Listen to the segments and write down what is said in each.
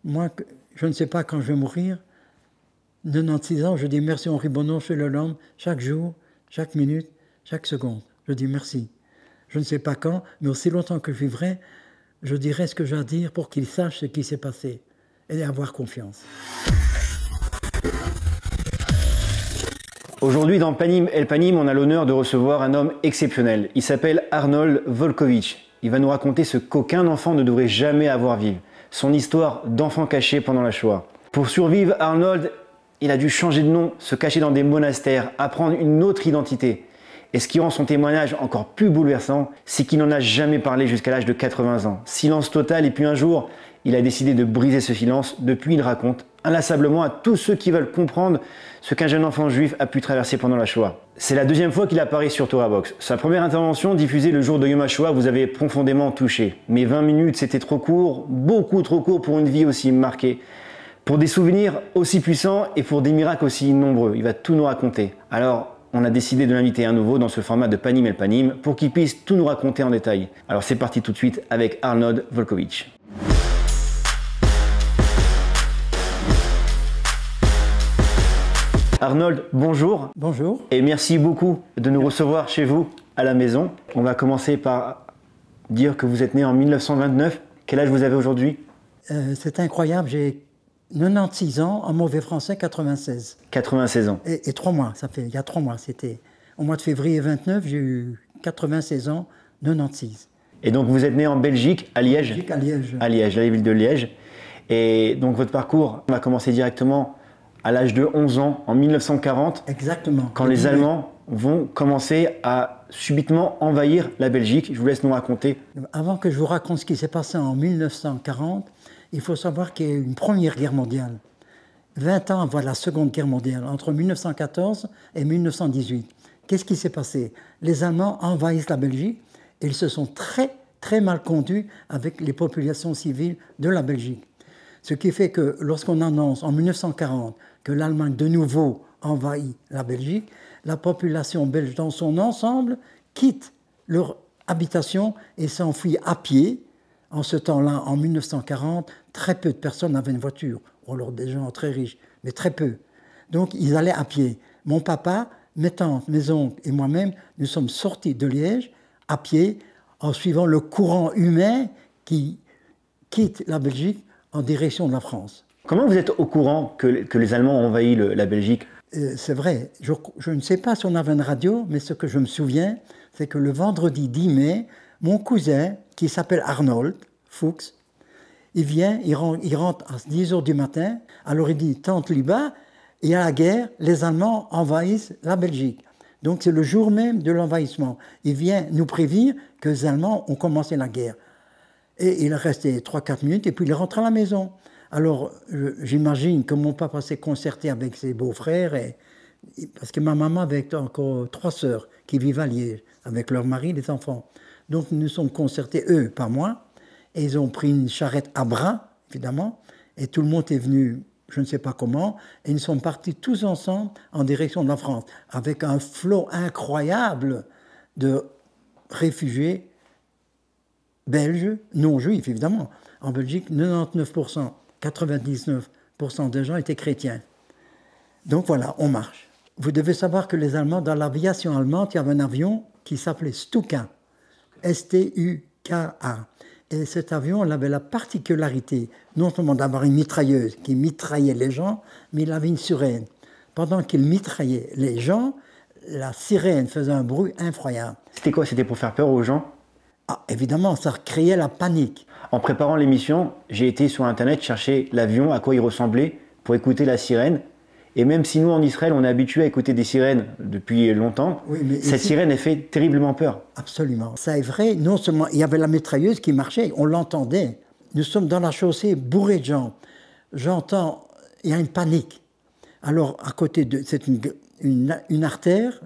Moi, je ne sais pas quand je vais mourir. 96 ans, je dis merci Henri Bonon, chez le l'homme, chaque jour, chaque minute, chaque seconde. Je dis merci. Je ne sais pas quand, mais aussi longtemps que je vivrai, je dirai ce que j'ai à dire pour qu'il sache ce qui s'est passé et avoir confiance. Aujourd'hui, dans Panim El Panim, on a l'honneur de recevoir un homme exceptionnel. Il s'appelle Arnold Volkovitch. Il va nous raconter ce qu'aucun enfant ne devrait jamais avoir à vivre. Son histoire d'enfant caché pendant la Shoah. Pour survivre, Arnold, il a dû changer de nom, se cacher dans des monastères, apprendre une autre identité. Et ce qui rend son témoignage encore plus bouleversant, c'est qu'il n'en a jamais parlé jusqu'à l'âge de 80 ans. Silence total, et puis un jour, il a décidé de briser ce silence. Depuis, il raconte inlassablement à tous ceux qui veulent comprendre ce qu'un jeune enfant juif a pu traverser pendant la Shoah. C'est la deuxième fois qu'il apparaît sur Torah Box. Sa première intervention, diffusée le jour de Yom HaShoah, vous avez profondément touché. Mais 20 minutes, c'était trop court, beaucoup trop court pour une vie aussi marquée. Pour des souvenirs aussi puissants et pour des miracles aussi nombreux. Il va tout nous raconter. Alors, on a décidé de l'inviter à nouveau dans ce format de Panim El Panim pour qu'il puisse tout nous raconter en détail. Alors c'est parti tout de suite avec Arnold Volkovitch. Arnold, bonjour. Bonjour. Et merci beaucoup de nous recevoir chez vous à la maison. On va commencer par dire que vous êtes né en 1929. Quel âge vous avez aujourd'hui? C'est incroyable, j'ai 96 ans, en mauvais français, 96. 96 ans. Et 3 mois, ça fait, il y a 3 mois, c'était au mois de février 29, j'ai eu 96 ans, 96. Et donc vous êtes né en Belgique, à Liège? Belgique, à Liège. À Liège, la ville de Liège. Et donc votre parcours va commencer directement à l'âge de 11 ans, en 1940. Exactement. Quand les Allemands vont commencer à subitement envahir la Belgique. Je vous laisse nous raconter. Avant que je vous raconte ce qui s'est passé en 1940, il faut savoir qu'il y a eu une première guerre mondiale. 20 ans avant la Seconde Guerre mondiale, entre 1914 et 1918. Qu'est-ce qui s'est passé? Les Allemands envahissent la Belgique et ils se sont très mal conduits avec les populations civiles de la Belgique. Ce qui fait que lorsqu'on annonce en 1940 que l'Allemagne de nouveau envahit la Belgique, la population belge dans son ensemble quitte leur habitation et s'enfuit à pied. En ce temps-là, en 1940, très peu de personnes avaient une voiture. Alors des gens très riches, mais très peu. Donc ils allaient à pied. Mon papa, mes tantes, mes oncles et moi-même, nous sommes sortis de Liège à pied en suivant le courant humain qui quitte la Belgique en direction de la France. Comment vous êtes au courant que les Allemands ont envahi la Belgique? C'est vrai. Je ne sais pas si on avait une radio, mais ce que je me souviens, c'est que le vendredi 10 mai, mon cousin, qui s'appelle Arnold Fuchs, il rentre à 10 h du matin, alors il dit « Tante Liba, il y a la guerre, les Allemands envahissent la Belgique ». Donc c'est le jour même de l'envahissement. Il vient nous prévenir que les Allemands ont commencé la guerre. Et il est resté 3-4 minutes et puis il rentre à la maison. Alors j'imagine que mon papa s'est concerté avec ses beaux-frères, parce que ma maman avait encore 3 sœurs qui vivent à Liège, avec leur mari et les enfants. Donc nous nous sommes concertés, eux, pas moi, et ils ont pris une charrette à bras, évidemment, et tout le monde est venu, je ne sais pas comment, et nous sommes partis tous ensemble en direction de la France, avec un flot incroyable de réfugiés belges, non juifs évidemment. En Belgique, 99%, 99% des gens étaient chrétiens. Donc voilà, on marche. Vous devez savoir que les Allemands, dans l'aviation allemande, il y avait un avion qui s'appelait Stuka, S-T-U-K-A. Et cet avion, il avait la particularité, non seulement d'avoir une mitrailleuse qui mitraillait les gens, mais il avait une sirène. Pendant qu'il mitraillait les gens, la sirène faisait un bruit effroyable. C'était quoi? C'était pour faire peur aux gens? Ah, évidemment, ça créait la panique. En préparant l'émission, j'ai été sur Internet chercher l'avion, à quoi il ressemblait, pour écouter la sirène. Et même si nous, en Israël, on est habitué à écouter des sirènes depuis longtemps, oui, mais cette sirène, elle fait terriblement peur. Absolument. Ça est vrai. Non seulement, il y avait la mitrailleuse qui marchait, on l'entendait. Nous sommes dans la chaussée bourrés de gens. J'entends, il y a une panique. Alors, à côté de... C'est une artère,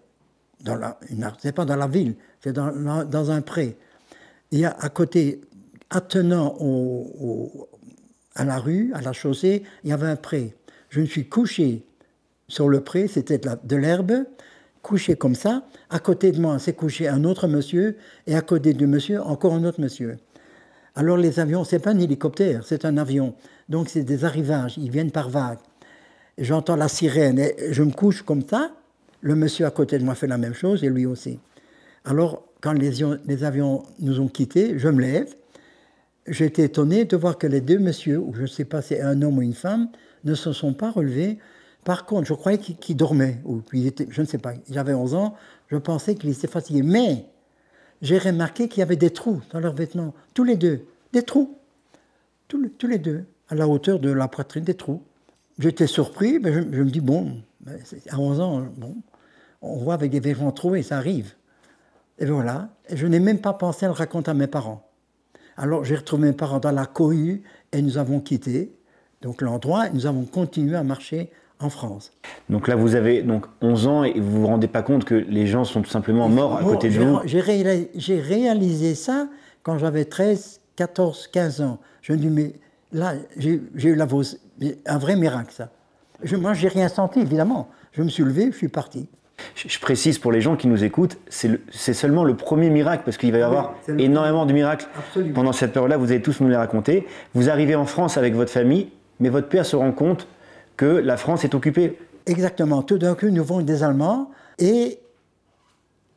c'est pas dans la ville, c'est dans un pré. Il y a à côté, attenant à la rue, à la chaussée, il y avait un pré. Je me suis couché sur le pré, c'était de l'herbe, couché comme ça. À côté de moi, s'est couché un autre monsieur, et à côté du monsieur, encore un autre monsieur. Alors les avions, c'est pas un hélicoptère, c'est un avion. Donc c'est des arrivages, ils viennent par vagues. J'entends la sirène et je me couche comme ça. Le monsieur à côté de moi fait la même chose et lui aussi. Alors, quand les avions nous ont quittés, je me lève. J'ai été étonné de voir que les deux messieurs, ou je ne sais pas si c'est un homme ou une femme, ne se sont pas relevés. Par contre, je croyais qu'ils dormaient, ou qu'ils étaient, je ne sais pas, j'avais 11 ans, je pensais qu'ils étaient fatigués. Mais j'ai remarqué qu'il y avait des trous dans leurs vêtements, tous les deux, des trous, tous les deux, à la hauteur de la poitrine, des trous. J'étais surpris, mais je me dis, bon, à 11 ans, bon, on voit avec des vêtements troués, ça arrive. Et voilà, et je n'ai même pas pensé à le raconter à mes parents. Alors j'ai retrouvé mes parents dans la cohue et nous avons quitté donc l'endroit et nous avons continué à marcher en France. Donc là, vous avez donc 11 ans et vous vous rendez pas compte que les gens sont tout simplement morts à côté de vous. J'ai réalisé ça quand j'avais 13, 14, 15 ans. Je me dis, mais là, j'ai eu un vrai miracle, ça. Moi, j'ai rien senti, évidemment. Je me suis levé, je suis parti. Je précise pour les gens qui nous écoutent, c'est seulement le premier miracle, parce qu'il va y avoir énormément de miracles. Absolument. Pendant cette période-là, vous allez tous nous les raconter. Vous arrivez en France avec votre famille, mais votre père se rend compte que la France est occupée. Exactement. Tout d'un coup, nous voyons des Allemands et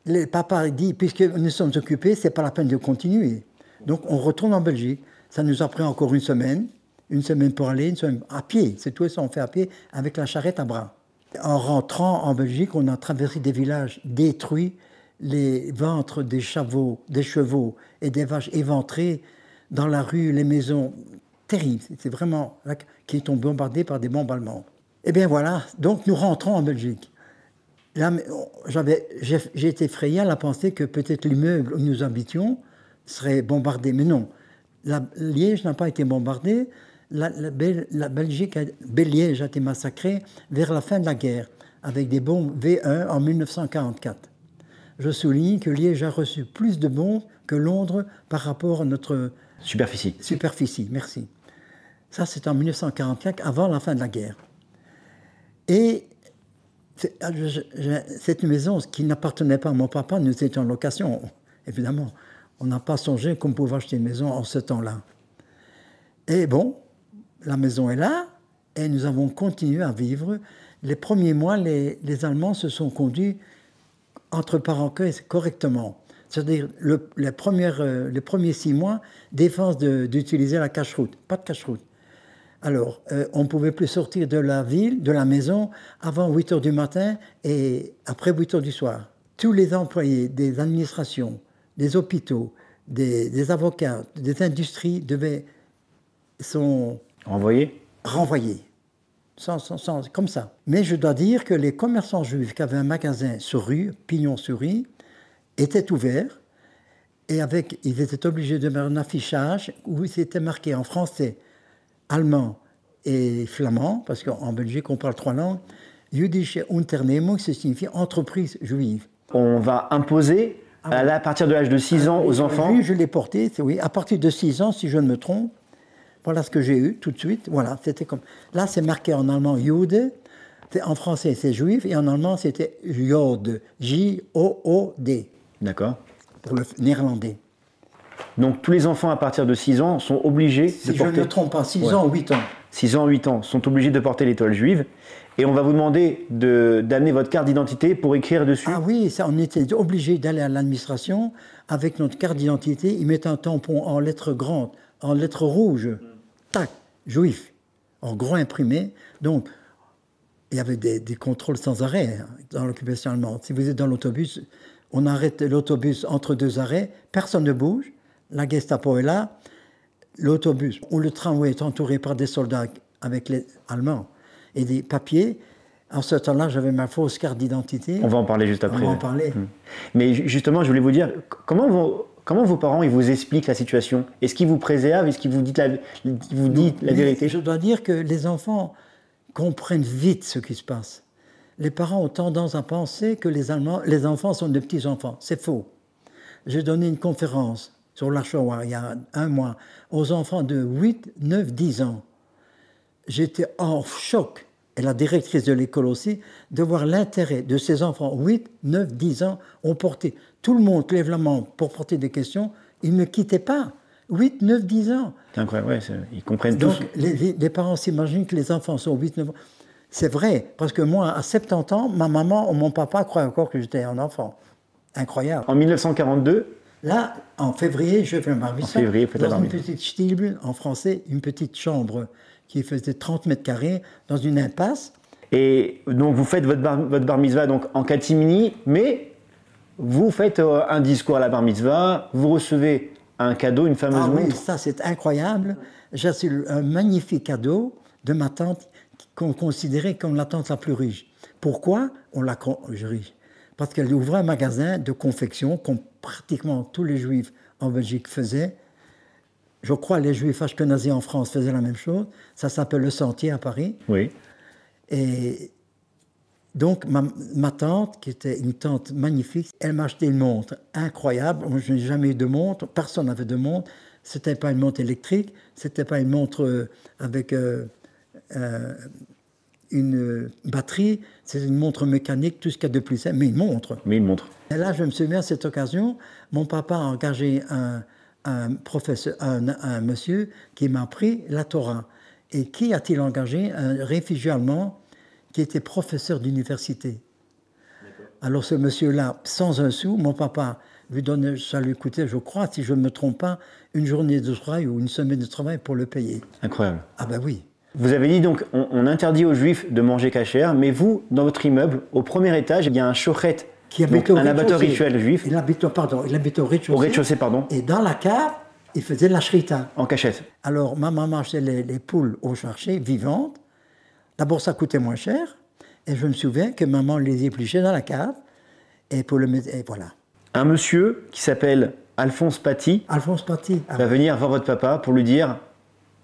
le papa dit, puisque nous sommes occupés, c'est pas la peine de continuer. Donc on retourne en Belgique. Ça nous a pris encore une semaine pour aller, une semaine à pied. C'est tout ça, on fait à pied avec la charrette à bras. En rentrant en Belgique, on a traversé des villages détruits, les ventres des chevaux et des vaches éventrées dans la rue, les maisons terribles. C'est vraiment là qui sont bombardés par des bombes allemandes. Et bien voilà, donc nous rentrons en Belgique. Là, j'ai été effrayé à la pensée que peut-être l'immeuble où nous habitions serait bombardé, mais non. Liège n'a pas été bombardée. Liège a été massacrée vers la fin de la guerre avec des bombes V1 en 1944. Je souligne que Liège a reçu plus de bombes que Londres par rapport à notre superficie. Merci. Ça, c'est en 1944, avant la fin de la guerre. Et cette maison qui n'appartenait pas à mon papa, nous étions en location, évidemment. On n'a pas songé qu'on pouvait acheter une maison en ce temps-là. Et bon, la maison est là, et nous avons continué à vivre. Les premiers mois, les Allemands se sont conduits, entre parenthèses, correctement. C'est-à-dire, les premiers 6 mois, défense d'utiliser la cache-route. Pas de cache-route. Alors, on ne pouvait plus sortir de la ville, de la maison, avant 8 heures du matin et après 8 heures du soir. Tous les employés des administrations, des hôpitaux, des avocats, des industries sont renvoyés. Comme ça. Mais je dois dire que les commerçants juifs qui avaient un magasin sur rue, pignon sur rue, étaient ouverts et ils étaient obligés de mettre un affichage où c'était marqué en français, allemand et flamand, parce qu'en Belgique on parle 3 langues, Jüdische Unternehmung, ça signifie entreprise juive. On va imposer à partir de l'âge de 6 ans aux enfants. Oui, je l'ai porté, oui, à partir de 6 ans, si je ne me trompe. Voilà ce que j'ai eu tout de suite. Voilà, c'était comme. Là, c'est marqué en allemand Jude, en français c'est juif, et en allemand c'était Jod, J-O-O-D. D'accord. Pour le néerlandais. Donc tous les enfants à partir de 6 ans sont obligés de porter... Si je ne me trompe pas, 6 ans ou 8 ans. 6 ans, 8 ans sont obligés de porter l'étoile juive. Et on va vous demander d'amener votre carte d'identité pour écrire dessus. Ah oui, ça, on était obligé d'aller à l'administration avec notre carte d'identité. Ils mettaient un tampon en lettres grandes, en lettres rouges. Tac, juif, en gros imprimé. Donc, il y avait des contrôles sans arrêt dans l'occupation allemande. Si vous êtes dans l'autobus, on arrête l'autobus entre 2 arrêts, personne ne bouge, la Gestapo est là, l'autobus ou le tramway est entouré par des soldats avec les Allemands et des papiers. En ce temps-là, j'avais ma fausse carte d'identité. On va en parler juste après. On va en parler. Mais justement, je voulais vous dire, comment vos parents ils vous expliquent la situation? Est-ce qu'ils vous préservent? Est-ce qu'ils vous disent la vérité? Je dois dire que les enfants comprennent vite ce qui se passe. Les parents ont tendance à penser que les enfants sont des petits-enfants. C'est faux. J'ai donné une conférence sur la Shoah il y a 1 mois aux enfants de 8, 9, 10 ans. J'étais en choc, et la directrice de l'école aussi, de voir l'intérêt de ces enfants 8, 9, 10 ans ont porté. Tout le monde lève la main pour porter des questions. Ils ne quittaient pas. 8, 9, 10 ans. C'est incroyable, ouais, ils comprennent Donc, tous. les parents s'imaginent que les enfants sont 8, 9 ans. C'est vrai, parce que moi, à 70 ans, ma maman ou mon papa croient encore que j'étais un enfant. Incroyable. En 1942, Là, en février, je fais un bar mitzvah. En février, faites la dans bar une mitzvah. petite stibule, en français, une petite chambre qui faisait 30 mètres carrés, dans une impasse. et donc vous faites votre bar mitzvah donc, en catimini, mais vous faites un discours à la bar mitzvah, vous recevez un cadeau, une fameuse Ah oui, montre. ça c'est incroyable. J'ai reçu un magnifique cadeau de ma tante qu'on considérait comme la tante la plus riche. Pourquoi on l'a riche? Parce qu'elle ouvrait un magasin de confection comme pratiquement tous les juifs en Belgique faisaient. Je crois les juifs ashkénazis en France faisaient la même chose. Ça s'appelle Le Sentier à Paris. Oui. Et donc, ma tante, qui était une tante magnifique, elle m'a acheté une montre incroyable. Moi, je n'ai jamais eu de montre, personne n'avait de montre. Ce n'était pas une montre électrique, ce n'était pas une montre avec une batterie, c'est une montre mécanique, tout ce qu'il y a de plus simple, mais une montre. Mais une montre. Et là, je me souviens, à cette occasion, mon papa a engagé un professeur, un monsieur qui m'a appris la Torah. Et qui a-t-il engagé? Un réfugié allemand qui était professeur d'université. Alors ce monsieur-là, sans un sou, mon papa lui donnait, ça lui coûtait, je crois, si je ne me trompe pas, une journée de travail ou une semaine de travail pour le payer. Incroyable. Ah ben oui. Vous avez dit donc, on interdit aux juifs de manger cachère, mais vous, dans votre immeuble, au premier étage, il y a un shochet, donc un abattoir rituel juif. Il habitait au rez-de-chaussée. Au rez-de-chaussée, pardon. Et dans la cave, il faisait de la shrita. En cachette. Alors ma maman achetait les poules au marché, vivantes. D'abord, ça coûtait moins cher. Et je me souviens que maman les épluchait dans la cave. Et pour le mettre, et voilà. Un monsieur qui s'appelle Alphonse Paty Alphonse Paty. va venir voir votre papa pour lui dire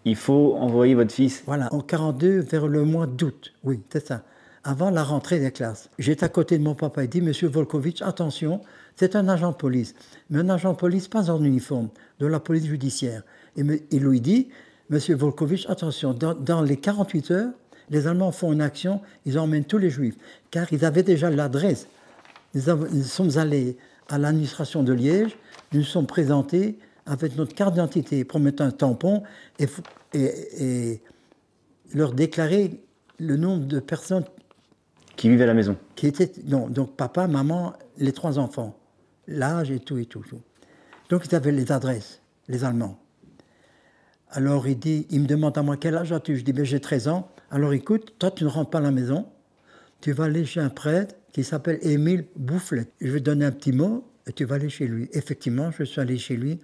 il faut envoyer votre fils. Voilà, en 42, vers le mois d'août. Oui, c'est ça. Avant la rentrée des classes. J'étais à côté de mon papa. Il dit, Monsieur Volkovitch, attention, c'est un agent de police. Mais un agent de police pas en uniforme, de la police judiciaire. Et il lui dit, Monsieur Volkovitch, attention, dans les 48 heures, les Allemands font une action, ils emmènent tous les Juifs. Car ils avaient déjà l'adresse. Nous sommes allés à l'administration de Liège, nous nous sommes présentés avec notre carte d'identité pour mettre un tampon et leur déclarer le nombre de personnes Qui vivent à la maison. qui étaient... Non, donc papa, maman, les 3 enfants, l'âge et tout et tout. Donc ils avaient les adresses, les Allemands. Alors il me demande à moi, quel âge as-tu? Je dis, ben, j'ai 13 ans. Alors écoute, toi tu ne rentres pas à la maison, tu vas aller chez un prêtre qui s'appelle Émile Boufflet. Je vais te donner un petit mot et tu vas aller chez lui. Effectivement, je suis allé chez lui.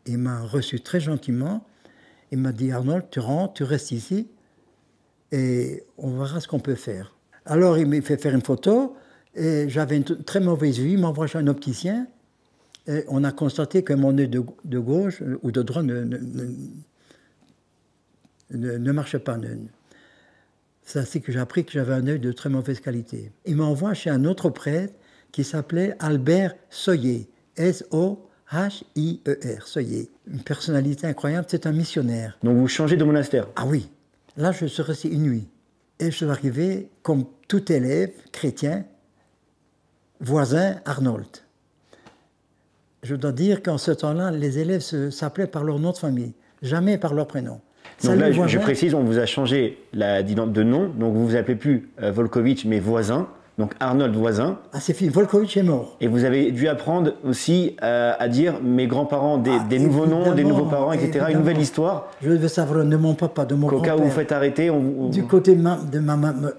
Il m'a reçu très gentiment. Il m'a dit, Arnold, tu rentres, tu restes ici et on verra ce qu'on peut faire. Alors il m'a fait faire une photo et j'avais une très mauvaise vue. Il m'envoie chez un opticien et on a constaté que mon œil de gauche ou de droite ne marchait pas. C'est ainsi que j'ai appris que j'avais un œil de très mauvaise qualité. Il m'envoie chez un autre prêtre qui s'appelait Albert Soyer, S-O-H-I-E-R, Soyer. Une personnalité incroyable, c'est un missionnaire. Donc vous changez de monastère. Ah oui, là je suis resté une nuit. Et je suis arrivé, comme tout élève chrétien, voisin Arnold. Je dois dire qu'en ce temps-là, les élèves s'appelaient par leur nom de famille, jamais par leur prénom. Donc là, je précise, on vous a changé de nom, donc vous vous appelez plus Volkovitch, mais Voisin, donc Arnold Voisin. Ah, c'est fini, Volkovitch est mort. Et vous avez dû apprendre aussi à dire mes grands-parents, des nouveaux noms, des nouveaux parents, etc. Évidemment. Une nouvelle histoire. Je veux savoir de mon papa, de mon Qu'au grand-père. cas où vous faites arrêter, Du côté de ma maman,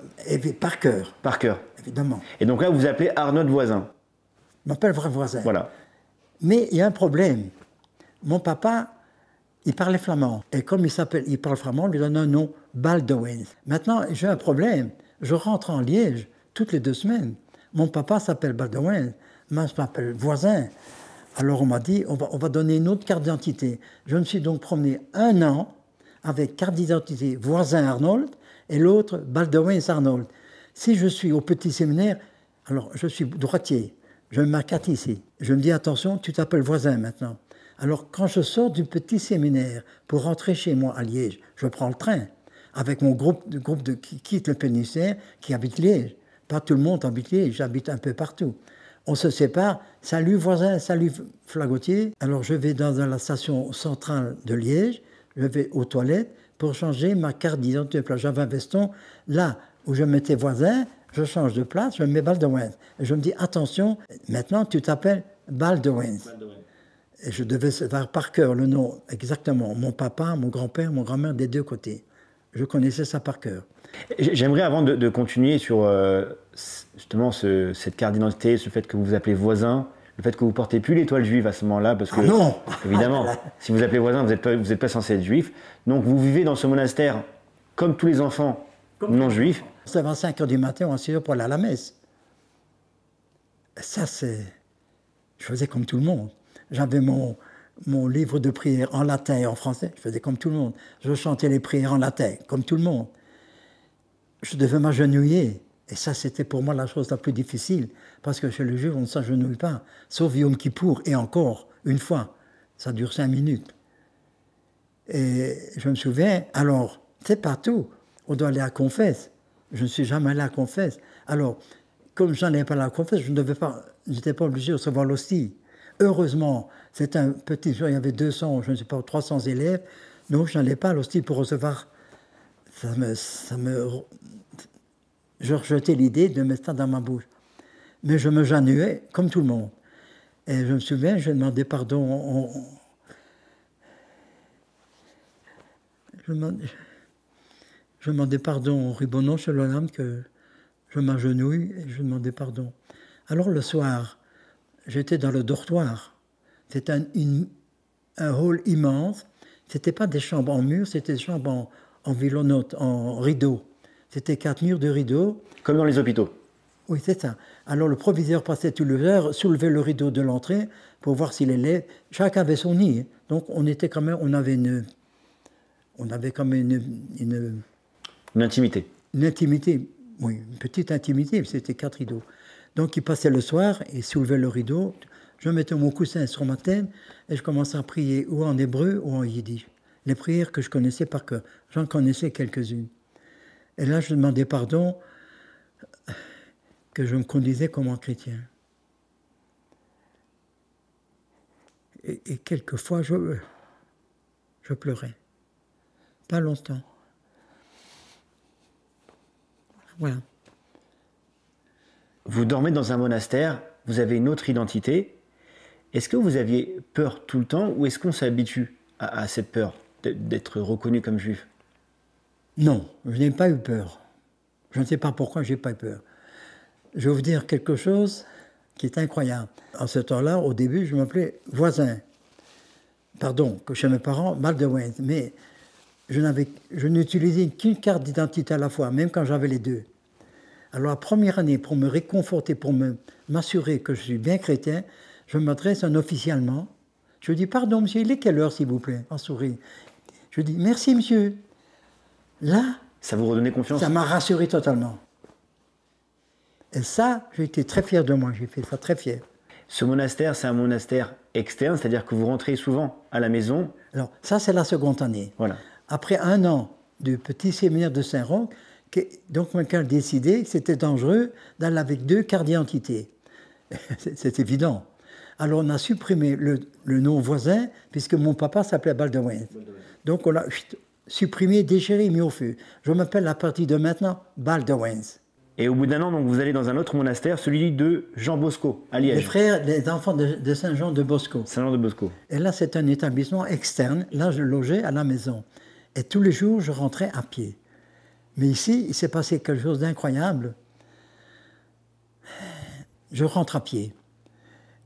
par cœur, par cœur. évidemment. Et donc là, vous vous appelez Arnold Voisin. Je m'appelle vrai voisin. Voilà. Mais il y a un problème. Mon papa, il parlait flamand. Et comme il parle flamand, on lui donne un nom, Baldwin. Maintenant, j'ai un problème. Je rentre en Liège toutes les 2 semaines. Mon papa s'appelle Baldwin. Moi, je m'appelle Voisin. Alors on m'a dit, on va donner une autre carte d'identité. Je me suis donc promené 1 an avec carte d'identité Voisin Arnold et l'autre Baldwin Arnold. Si je suis au petit séminaire, alors je suis droitier. Je me marque ici. Je me dis, attention, tu t'appelles Voisin maintenant. Alors, quand je sors du petit séminaire pour rentrer chez moi à Liège, je prends le train avec mon groupe qui quitte le pénitentiaire, qui habite Liège. Pas tout le monde habite Liège, j'habite un peu partout. On se sépare. Salut voisin, salut Flagotier. Alors je vais dans la station centrale de Liège, je vais aux toilettes pour changer ma carte d'identité. J'avais un veston. Là où je mettais voisin, je change de place, je mets Baldwin. Et je me dis, attention, maintenant tu t'appelles Baldwin. Et je devais savoir par cœur le nom exactement. Mon papa, mon grand-père, mon grand-mère des deux côtés. Je connaissais ça par cœur. J'aimerais, avant de continuer sur justement cette carte d'identité, ce fait que vous vous appelez voisin, le fait que vous ne portez plus l'étoile juive à ce moment-là, parce que, non. Évidemment, si vous appelez voisin, vous n'êtes pas censé être juif. Donc vous vivez dans ce monastère comme tous les enfants non juifs. C'est à 5 h du matin, on à 6 h pour aller à la messe. Et ça, c'est... Je faisais comme tout le monde. J'avais mon livre de prière en latin et en français. Je faisais comme tout le monde. Je chantais les prières en latin, comme tout le monde. Je devais m'agenouiller. Et ça, c'était pour moi la chose la plus difficile. Parce que chez le juif, on ne s'agenouille pas. Sauf Yom Kippour, et encore, une fois. Ça dure 5 minutes. Et je me souviens, alors, c'est partout. On doit aller à la confesse. Je ne suis jamais allé à la confesse. Alors, comme je n'allais pas à la confesse, je n'étais pas obligé de recevoir l'hostie. Heureusement, c'était un petit jour, il y avait 200, je ne sais pas, 300 élèves, donc je n'allais pas à l'hostie pour recevoir. Je rejetais l'idée de mettre ça dans ma bouche. Mais je me genouillais comme tout le monde. Et je me souviens, je demandais pardon. Je demandais pardon au Ribonon chez l'Olympe que je m'agenouille et je demandais pardon. Alors le soir, j'étais dans le dortoir. C'était un hall immense. C'était pas des chambres en murs, c'était des chambres en violonote, en rideaux. C'était 4 murs de rideaux. Comme dans les hôpitaux. Oui, c'est ça. Alors le proviseur passait tout le heure, soulevait le rideau de l'entrée pour voir s'il élève. Chacun avait son nid. Donc on avait quand même une intimité. Une intimité, oui, une petite intimité, c'était 4 rideaux. Donc il passait le soir, il soulevait le rideau, je mettais mon coussin sur ma tête et je commençais à prier ou en hébreu ou en yiddish. Les prières que je connaissais par cœur, j'en connaissais quelques-unes. Et là je demandais pardon que je me conduisais comme un chrétien. Et quelquefois je pleurais. Pas longtemps. Voilà. Vous dormez dans un monastère, vous avez une autre identité. Est-ce que vous aviez peur tout le temps ou est-ce qu'on s'habitue à cette peur d'être reconnu comme juif? Non, je n'ai pas eu peur. Je ne sais pas pourquoi je n'ai pas eu peur. Je vais vous dire quelque chose qui est incroyable. En ce temps-là, au début, je m'appelais voisin. Pardon, que chez mes parents, Baldwin. Mais je n'utilisais qu'une carte d'identité à la fois, même quand j'avais les deux. Alors la première année, pour me réconforter, pour m'assurer que je suis bien chrétien, je m'adresse à un officier allemand. Je lui dis, pardon monsieur, il est quelle heure s'il vous plaît? En souris. Je lui dis, merci monsieur. Là, ça vous redonnait confiance? Ça m'a rassuré totalement. Et ça, j'ai été très fier de moi, j'ai fait ça très fier. Ce monastère, c'est un monastère externe, c'est-à-dire que vous rentrez souvent à la maison? Alors ça, c'est la seconde année. Voilà. Après 1 an du petit séminaire de Saint-Roch, donc mon a décidé que c'était dangereux d'aller avec 2 cartes d'identité. C'est évident. Alors on a supprimé le nom voisin, puisque mon papa s'appelait Baldwin. Donc on l'a supprimé, déchiré, mis au feu. Je m'appelle à partir de maintenant Baldwin. Et au bout d'1 an, donc, vous allez dans un autre monastère, celui de Jean Bosco, à Liège. Les enfants de Saint-Jean de Bosco. Saint-Jean de Bosco. Et là, c'est un établissement externe. Là, je logeais à la maison. Et tous les jours, je rentrais à pied. Mais ici, il s'est passé quelque chose d'incroyable. Je rentre à pied.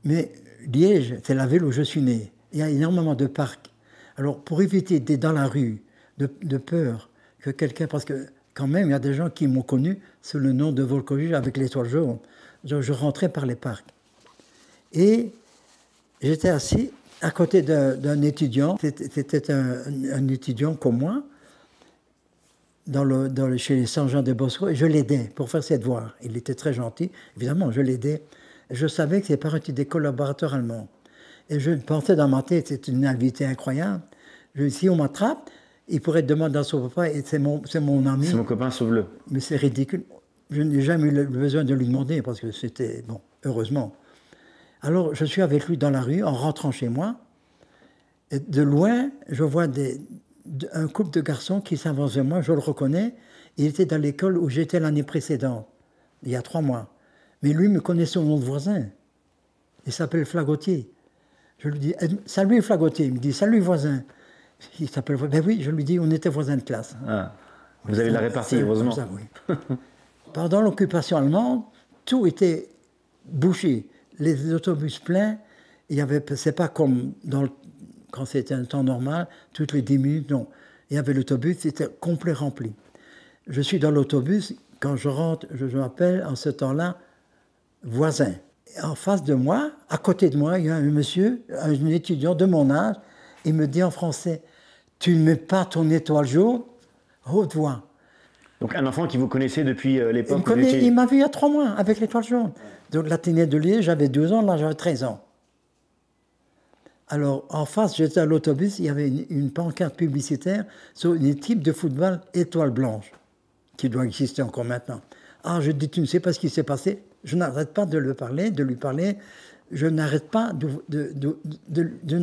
Mais Liège, c'est la ville où je suis né. Il y a énormément de parcs. Alors, pour éviter d'être dans la rue, de peur que quelqu'un... Parce que quand même, il y a des gens qui m'ont connu sous le nom de Volkovich avec l'étoile jaune. Je rentrais par les parcs. Et j'étais assis à côté d'un étudiant. C'était un étudiant comme moi, chez les Saint-Jean de Bosco, et je l'aidais pour faire ses devoirs. Il était très gentil, évidemment, je l'aidais. Je savais que ses parents étaient des collaborateurs allemands. Et je pensais dans ma tête, c'est une invité incroyable. Si on m'attrape, il pourrait demander à son papa, et c'est mon ami. C'est mon copain, sauve-le. Mais c'est ridicule. Je n'ai jamais eu le besoin de lui demander, parce que c'était, bon, heureusement. Alors, je suis avec lui dans la rue, en rentrant chez moi. Et de loin, je vois un couple de garçons qui s'avancent vers moi, je le reconnais. Il était dans l'école où j'étais l'année précédente, il y a 3 mois. Mais lui me connaissait au nom de voisin. Il s'appelle Flagotier. Je lui dis, salut Flagotier. Il me dit, salut voisin. Il s'appelle, ben oui, je lui dis, on était voisins de classe. Ah, vous avez la répartie, heureusement. Ça, oui. Pendant l'occupation allemande, tout était bouché. Les autobus pleins, c'est pas comme quand c'était un temps normal, toutes les 10 minutes, non. Il y avait l'autobus, c'était complet rempli. Je suis dans l'autobus, quand je rentre, je m'appelle en ce temps-là voisin. Et en face de moi, à côté de moi, il y a un monsieur, un étudiant de mon âge, il me dit en français, tu ne mets pas ton étoile jaune, haute voix. Donc un enfant qui vous connaissait depuis l'époque où il m'a vu il y a 3 mois avec l'étoile jaune. Donc l'Athénée de Liège, j'avais 2 ans, là j'avais 13 ans. Alors en face, j'étais à l'autobus, il y avait une pancarte publicitaire sur une équipe de football étoile blanche, qui doit exister encore maintenant. Ah, je dis, tu ne sais pas ce qui s'est passé? Je n'arrête pas de lui parler, je n'arrête pas je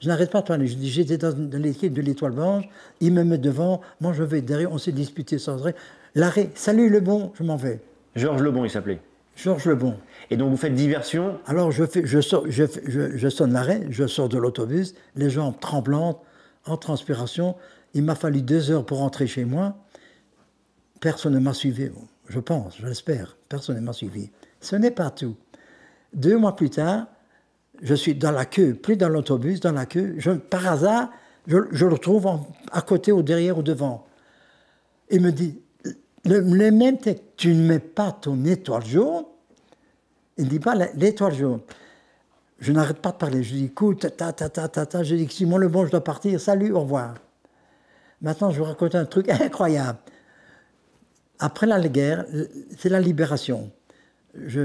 n'arrête pas de parler. Je dis, j'étais dans l'équipe de l'Étoile Blanche, il me met devant, moi je vais derrière, on s'est disputé sans arrêt. L'arrêt, salut Lebon, je m'en vais. Georges Lebon, il s'appelait. Georges Lebon. Et donc vous faites diversion? Alors je sonne l'arrêt, je sors de l'autobus, les jambes tremblantes, en transpiration. Il m'a fallu 2 heures pour rentrer chez moi. Personne ne m'a suivi, je pense, je l'espère. Personne ne m'a suivi. Ce n'est pas tout. 2 mois plus tard, je suis dans la queue, plus dans l'autobus, dans la queue. Par hasard, je le trouve à côté, ou derrière, ou devant. Il me dit, le même texte, tu ne mets pas ton étoile jaune. Il ne dit pas l'étoile jaune. Je n'arrête pas de parler. Je dis, écoute, je dis, Simon Lebon, je dois partir. Salut, au revoir. Maintenant, je vous raconte un truc incroyable. Après la guerre, c'est la libération. Je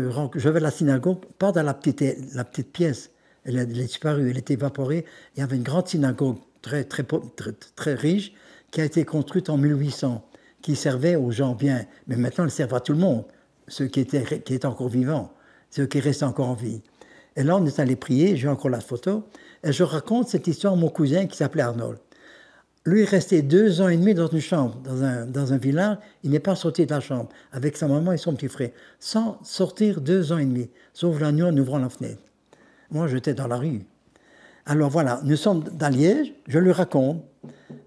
vais à la synagogue, pas dans la petite pièce. Elle a disparu, elle était évaporée. Il y avait une grande synagogue très riche qui a été construite en 1800, qui servait aux gens bien. Mais maintenant, elle sert à tout le monde, ceux qui étaient encore vivants, ceux qui restent encore en vie. Et là, on est allé prier, j'ai encore la photo, et je raconte cette histoire à mon cousin qui s'appelait Arnold. Lui, il restait 2 ans et demi dans une chambre, dans un village. Il n'est pas sorti de la chambre, avec sa maman et son petit frère, sans sortir 2 ans et demi, sauf la nuit en ouvrant la fenêtre. Moi, j'étais dans la rue. Alors voilà, nous sommes dans Liège, je lui raconte.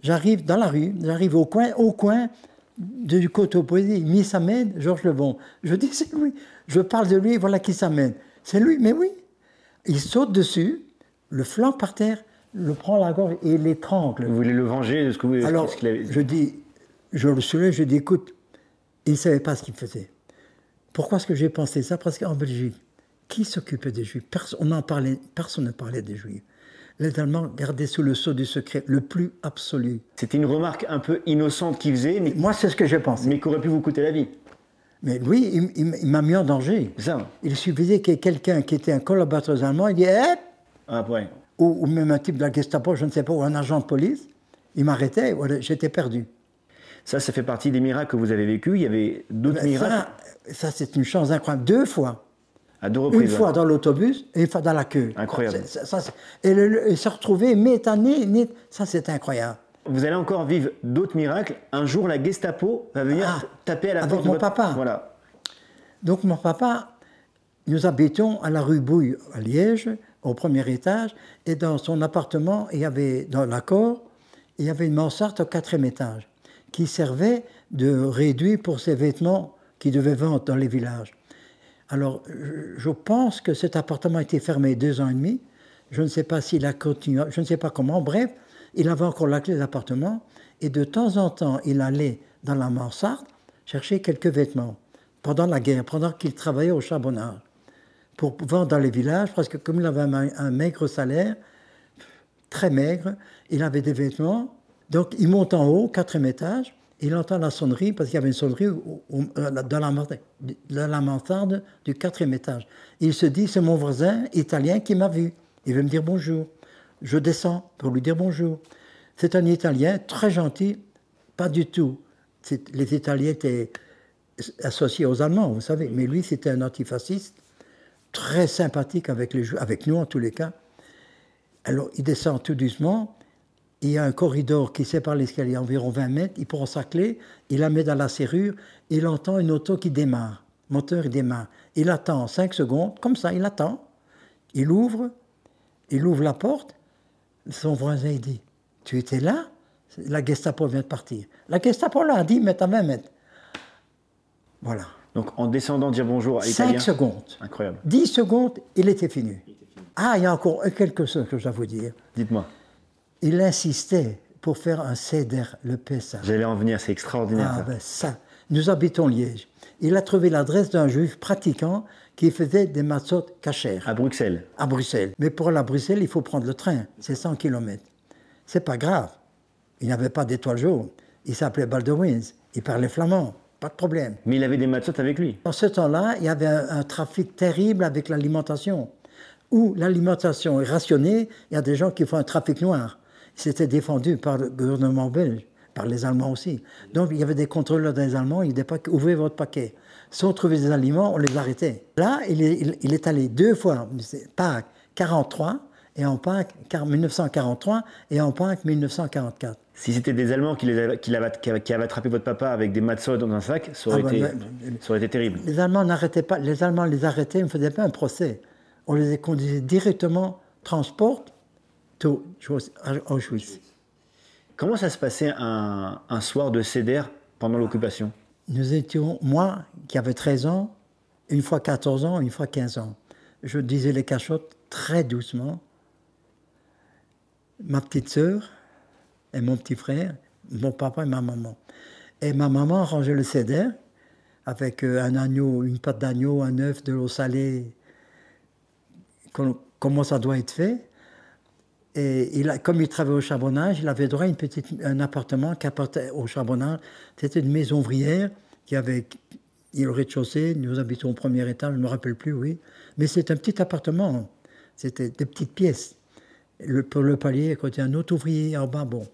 J'arrive dans la rue, j'arrive au coin du coteau poésie. Il met sa main, Georges Lebon. Je dis, c'est lui. Je parle de lui, voilà qui s'amène. C'est lui, mais oui. Il saute dessus, le flanc par terre, le prend à la gorge et l'étrangle. Vous voulez le venger de ce que vous... Alors, je le soulève, je dis, écoute, il ne savait pas ce qu'il faisait. Pourquoi est-ce que j'ai pensé ça? Parce qu'en Belgique, qui s'occupait des Juifs? Personne ne parlait des Juifs. Les Allemands gardaient sous le sceau du secret le plus absolu. C'était une remarque un peu innocente qu'il faisait, mais... Moi, c'est ce que j'ai pensé. Mais qui aurait pu vous coûter la vie. Mais lui, il m'a mis en danger. Ça. Il suffisait qu'il y ait quelqu'un qui était un collaborateur allemand, il dit, hé! Ah, ouais. Ou même un type de la Gestapo, je ne sais pas, ou un agent de police, il m'arrêtait, j'étais perdu. Ça fait partie des miracles que vous avez vécus. Il y avait d'autres miracles. Ça c'est une chance incroyable. 2 fois. À 2 reprises. Une fois dans l'autobus et une fois dans la queue. Incroyable. Et se retrouver métané, ça c'est incroyable. Vous allez encore vivre d'autres miracles. Un jour, la Gestapo va venir taper à la porte de votre papa. Voilà. Donc mon papa, nous habitons à la rue Bouille à Liège, au premier étage, et dans son appartement, il y avait, dans la cour, il y avait une mansarde au 4e étage, qui servait de réduit pour ses vêtements qu'il devait vendre dans les villages. Alors, je pense que cet appartement a été fermé 2 ans et demi. Je ne sais pas s'il a continué, je ne sais pas comment. Bref, il avait encore la clé de l'appartement, et de temps en temps, il allait dans la mansarde chercher quelques vêtements, pendant la guerre, pendant qu'il travaillait au charbonnage, pour vendre dans les villages, parce que comme il avait un maigre salaire, très maigre, il avait des vêtements, donc il monte en haut, 4e étage, il entend la sonnerie, parce qu'il y avait une sonnerie dans la mansarde du 4e étage. Il se dit, c'est mon voisin italien qui m'a vu, il veut me dire bonjour. Je descends pour lui dire bonjour. C'est un Italien très gentil, pas du tout. Les Italiens étaient associés aux Allemands, vous savez, mais lui c'était un antifasciste, très sympathique avec nous en tous les cas. Alors, il descend tout doucement. Il y a un corridor qui sépare l'escalier environ 20 mètres. Il prend sa clé, il la met dans la serrure. Il entend une auto qui démarre. Le moteur, il démarre. Il attend 5 secondes, comme ça, il attend. Il ouvre la porte. Son voisin, il dit, « Tu étais là ?» La Gestapo vient de partir. La Gestapo, là, à 10 mètres, à 20 mètres. Voilà. Donc, en descendant dire bonjour à l'italien... 5 secondes. Incroyable. 10 secondes, il était fini. Ah, il y a encore quelque chose que je dois vous dire. Dites-moi. Il insistait pour faire un seder, le Pessah. J'allais en venir, c'est extraordinaire. Ah, ben ça. Nous habitons Liège. Il a trouvé l'adresse d'un juif pratiquant qui faisait des matzot kasher. À Bruxelles. À Bruxelles. Mais pour aller à Bruxelles, il faut prendre le train. C'est 100 km. C'est pas grave. Il n'avait pas d'étoile jaune. Il s'appelait Baldwins. Il parlait flamand. Pas de problème. Mais il avait des matzot avec lui. En ce temps-là, il y avait un trafic terrible avec l'alimentation. Où l'alimentation est rationnée, il y a des gens qui font un trafic noir. C'était défendu par le gouvernement belge, par les Allemands aussi. Donc il y avait des contrôleurs des Allemands, ils disaient « Ouvrez votre paquet ». Si on trouvait des aliments, on les arrêtait. Là, il est allé 2 fois, Pâques 43, et en Pâques 1943, et en Pâques 1944. Si c'était des Allemands qui avaient attrapé votre papa avec des matzot dans un sac, ça aurait été terrible. Les Allemands n'arrêtaient pas, les Allemands les arrêtaient, ils ne faisaient pas un procès. On les conduisait directement, transport, à Auschwitz. Comment ça se passait un soir de Seder pendant l'occupation? Nous étions, moi, qui avais 13 ans, une fois 14 ans, une fois 15 ans. Je disais les cachottes très doucement. Ma petite sœur et mon petit frère, mon papa et ma maman. Et ma maman rangeait le Seder avec un agneau, une pâte d'agneau, un œuf, de l'eau salée, comment ça doit être fait. Et comme il travaillait au charbonnage, il avait droit à un appartement qui appartenait au charbonnage. C'était une maison ouvrière qui avait le rez-de-chaussée. Nous habitons au premier étage, je ne me rappelle plus, oui. Mais c'est un petit appartement. C'était des petites pièces. Pour le palier, à côté, un autre ouvrier en bas, bon.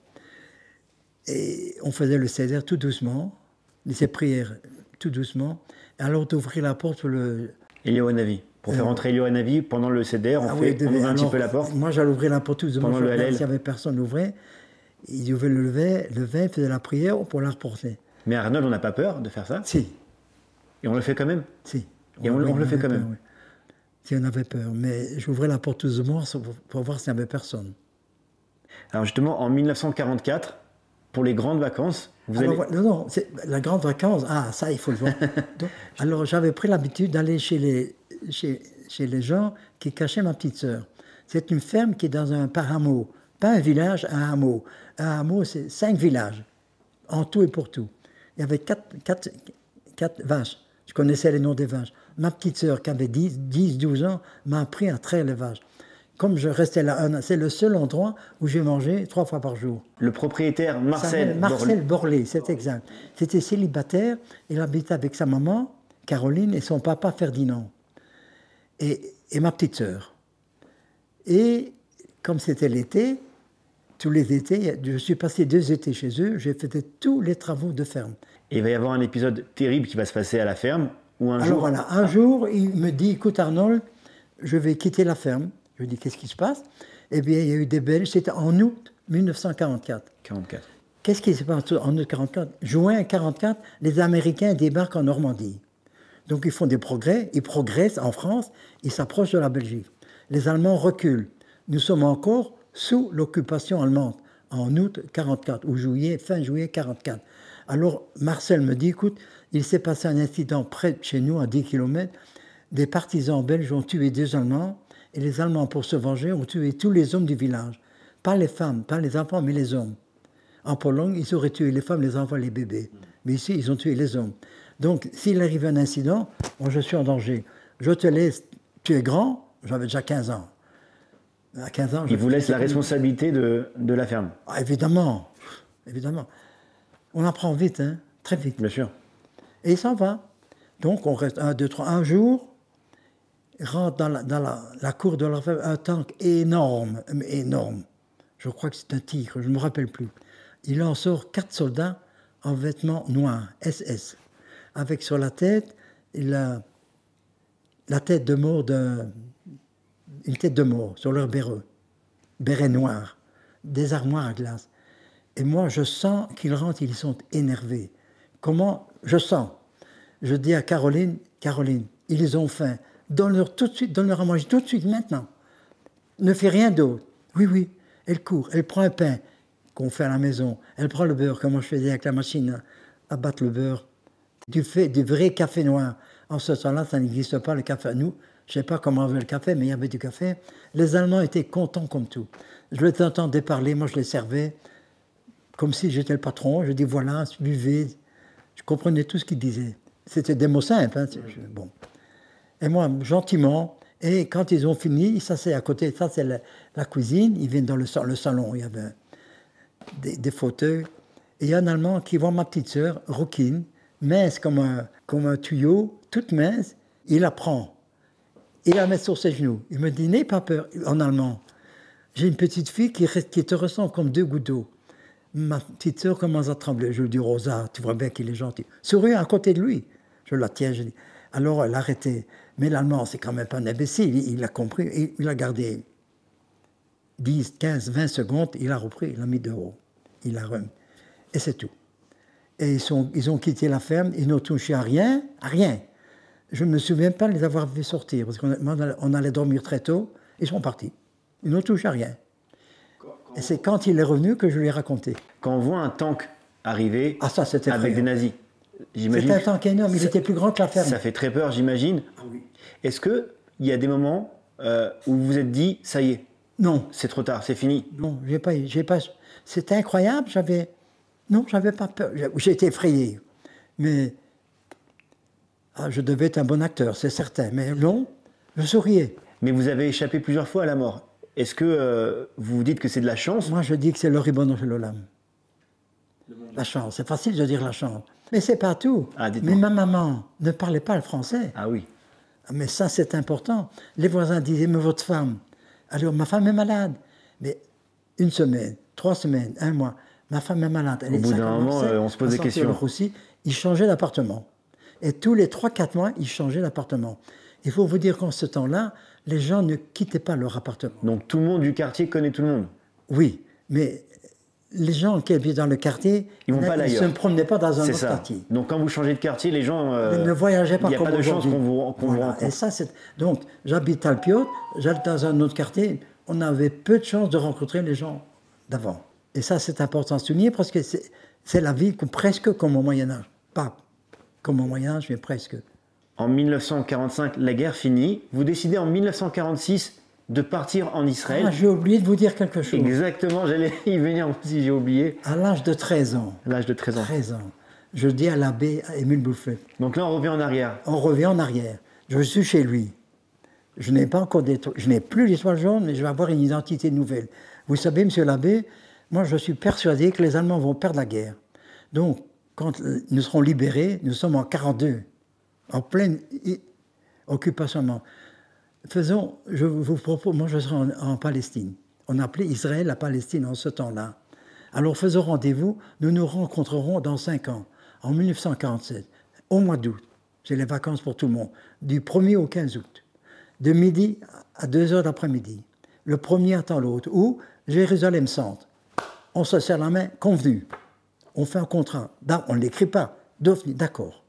Et on faisait le Seder tout doucement, les prières tout doucement. Et alors d'ouvrir la porte pour le... Elio Hanavi. Pour faire entrer Elio Hanavi pendant le Seder, on ouvre un petit peu la porte. Moi, j'allais ouvrir la porte tout doucement. Pendant le Hallel. S'il n'y avait personne, ouvrait. Il ouvrait le vin, il faisait la prière pour la reporter. Mais Arnold, on n'a pas peur de faire ça? Si. Et on le fait quand même? Si. Et on le fait quand même? Oui. Si on avait peur. Mais j'ouvrais la porte tout doucement pour voir s'il n'y avait personne. Alors justement, en 1944, pour les grandes vacances, Non, la grande vacance, ça, il faut le voir. Alors, j'avais pris l'habitude d'aller chez les gens qui cachaient ma petite sœur. C'est une ferme qui est dans un hameau. Pas un village, un hameau. Un hameau, c'est 5 villages, en tout et pour tout. Il y avait 4 vaches. Je connaissais les noms des vaches. Ma petite sœur, qui avait 10-12 ans, m'a appris à traire les vaches. Comme je restais là, c'est le seul endroit où j'ai mangé 3 fois par jour. Le propriétaire Marcel Borlé, c'est exact. C'était célibataire, il habitait avec sa maman, Caroline, et son papa, Ferdinand. Et ma petite sœur. Et comme c'était l'été, tous les étés, je suis passé 2 étés chez eux, j'ai fait tous les travaux de ferme. Et il va y avoir un épisode terrible qui va se passer à la ferme, où Alors voilà, un jour, il me dit, écoute Arnold, je vais quitter la ferme. Je lui dis, qu'est-ce qui se passe? Eh bien, il y a eu des Belges, c'était en août 1944. 44. Qu'est-ce qui se passe en août 44? Juin 1944, les Américains débarquent en Normandie. Donc ils font des progrès, ils progressent en France, ils s'approchent de la Belgique. Les Allemands reculent. Nous sommes encore sous l'occupation allemande, en août 1944, ou fin juillet 1944. Alors Marcel me dit, écoute, il s'est passé un incident près de chez nous, à 10 km. Des partisans belges ont tué 2 Allemands, et les Allemands, pour se venger, ont tué tous les hommes du village. Pas les femmes, pas les enfants, mais les hommes. En Pologne, ils auraient tué les femmes, les enfants, les bébés. Mais ici, ils ont tué les hommes. Donc, s'il arrive un incident, moi, je suis en danger. Je te laisse, tu es grand, j'avais déjà 15 ans. À 15 ans, il vous laisse la responsabilité de la ferme. Ah, évidemment, évidemment. On apprend vite, hein, très vite. Bien sûr. Et il s'en va. Donc, on reste 1, 2, 3, un jour, rentre dans la cour de la ferme un tank énorme, énorme. Je crois que c'est un Tigre, je ne me rappelle plus. Il en sort 4 soldats en vêtements noirs, SS. Avec sur la tête, la tête de mort une tête de mort sur leur béret noir, des armoires à glace. Et moi, je sens qu'ils rentrent, ils sont énervés. Comment? Je sens. Je dis à Caroline, Caroline, ils ont faim. Donne-leur tout de suite, donne-leur à manger tout de suite, maintenant. Ne fais rien d'autre. Oui, oui. Elle court, elle prend un pain qu'on fait à la maison. Elle prend le beurre, comme je faisais avec la machine à battre le beurre. Tu fais du vrai café noir. En ce temps-là, ça n'existe pas, le café. Nous, je ne sais pas comment on veut le café, mais il y avait du café. Les Allemands étaient contents comme tout. Je les entendais parler, moi je les servais comme si j'étais le patron. Je dis voilà, buvez. Je comprenais tout ce qu'ils disaient. C'était des mots simples. Hein. Bon. Et moi, gentiment, et quand ils ont fini, ils s'asseyaient à côté. Ça, c'est la cuisine. Ils viennent dans le salon. Il y avait des fauteuils. Et il y a un Allemand qui voit ma petite sœur, Rokine, mince comme un tuyau, toute mince. Il la prend. Il la met sur ses genoux. Il me dit, n'aie pas peur, en allemand. J'ai une petite fille qui te ressemble comme deux gouttes d'eau. Ma petite sœur commence à trembler. Je lui dis, Rosa, tu vois bien qu'il est gentil. Souris à côté de lui. Je la tiens, je dis. Alors elle a arrêté. Mais l'Allemand, c'est quand même pas un imbécile. Il a compris. Il a gardé 10, 15, 20 secondes. Il a repris. Il a mis dehors. Il a remis. Et c'est tout. Et ils ont quitté la ferme. Ils n'ont touché à rien. À rien. Je ne me souviens pas de les avoir vus sortir. Parce qu'on allait dormir très tôt. Ils sont partis. Ils n'ont touché à rien. Et c'est quand il est revenu que je lui ai raconté. Quand on voit un tank arriver ça, avec des nazis, c'était un tank énorme, il était plus grand que la ferme. Ça fait très peur, j'imagine. Ah oui. Est-ce qu'il y a des moments où vous vous êtes dit, ça y est, non, c'est trop tard, c'est fini? Non, j'ai pas. C'était incroyable, j'avais pas peur. J'ai été effrayé. Mais je devais être un bon acteur, c'est certain. Mais non, je souriais. Mais vous avez échappé plusieurs fois à la mort. Est-ce que vous vous dites que c'est de la chance? Moi, je dis que c'est le ribbon chez l'Olam. La chance, c'est facile de dire la chance. Mais c'est pas tout. Mais ma maman ne parlait pas le français. Ah oui. Mais ça, c'est important. Les voisins disaient, mais votre femme. Alors, ma femme est malade. Mais une semaine, 3 semaines, 1 mois, ma femme est malade. Au bout d'un moment, on se pose des questions. Aussi, ils changeaient d'appartement. Et tous les 3-4 mois, ils changeaient d'appartement. Il faut vous dire qu'en ce temps-là, les gens ne quittaient pas leur appartement. Donc tout le monde du quartier connaît tout le monde? Oui, mais les gens qui habitent dans le quartier, ils ne se promenaient pas dans un autre quartier. Donc quand vous changez de quartier, les gens ne voyageaient pas. Il n'y a pas de chance qu'on vous rencontre. Et ça, donc j'habite à Alpiot, j'habite dans un autre quartier, on avait peu de chance de rencontrer les gens d'avant. Et ça, c'est important de souligner parce que c'est la vie presque comme au Moyen-Âge. Pas comme au Moyen-Âge, mais presque. En 1945, la guerre finit. Vous décidez en 1946 de partir en Israël. J'ai oublié de vous dire quelque chose. Exactement, j'allais y venir aussi, j'ai oublié. À l'âge de 13 ans. L'âge de 13 ans. 13 ans. Je dis à l'abbé Émile Bouffet. Donc là, on revient en arrière. On revient en arrière. Je suis chez lui. Je n'ai pas encore je n'ai plus l'étoile jaune, mais je vais avoir une identité nouvelle. Vous savez, monsieur l'abbé, moi je suis persuadé que les Allemands vont perdre la guerre. Donc, quand nous serons libérés, nous sommes en 1942. En pleine occupation. Je vous propose, moi je serai en Palestine. On appelait Israël la Palestine en ce temps-là. Alors faisons rendez-vous, nous nous rencontrerons dans 5 ans, en 1947, au mois d'août. C'est les vacances pour tout le monde, du 1er au 15 août, de midi à 2 heures d'après-midi. Le premier attend l'autre, ou Jérusalem Centre. On se serre la main, convenu. On fait un contrat. On ne l'écrit pas. D'accord.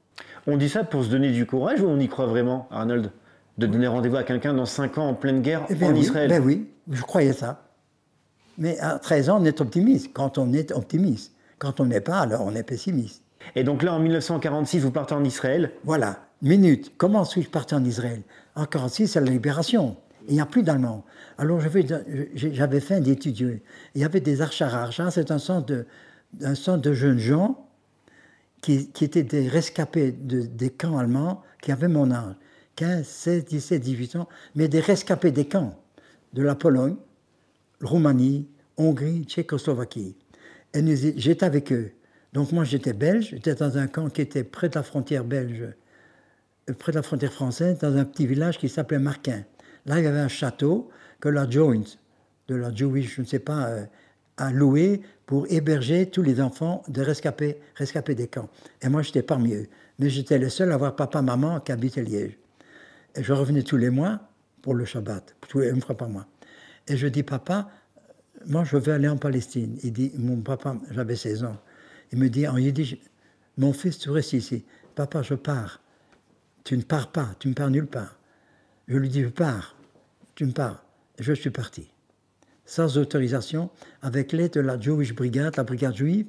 On dit ça pour se donner du courage ou on y croit vraiment, Arnold, de donner rendez-vous à quelqu'un dans 5 ans en pleine guerre en Israël? Ben oui, je croyais ça. Mais à 13 ans, on est optimiste. Quand on est optimiste. Quand on n'est pas, alors on est pessimiste. Et donc là, en 1946, vous partez en Israël? Voilà. Minute. Comment suis-je parti en Israël? En 1946, c'est la libération. Il n'y a plus d'Allemands. Alors j'avais faim d'étudier. Il y avait des Archara. Archara, c'est un centre de jeunes gens qui étaient des rescapés des camps allemands, qui avaient mon âge, 15, 16, 17, 18 ans, mais des rescapés des camps de la Pologne, Roumanie, Hongrie, Tchécoslovaquie. Et j'étais avec eux. Donc moi j'étais belge, j'étais dans un camp qui était près de la frontière belge, près de la frontière française, dans un petit village qui s'appelait Marquin. Là il y avait un château que la Joint, de la Jewish, je ne sais pas, a loué pour héberger tous les enfants de rescapés des camps. Et moi, j'étais parmi eux. Mais j'étais le seul à avoir papa, maman qui habitait Liège. Et je revenais tous les mois pour le Shabbat, une fois par mois. Et je dis, papa, moi je veux aller en Palestine. Il dit, mon papa, j'avais 16 ans. Il me dit en yiddish, mon fils, tu restes ici. Papa, je pars. Tu ne pars pas, tu ne pars nulle part. Je lui dis, je pars. Tu me pars. Et je suis parti. Sans autorisation, avec l'aide de la Jewish Brigade, la brigade juive.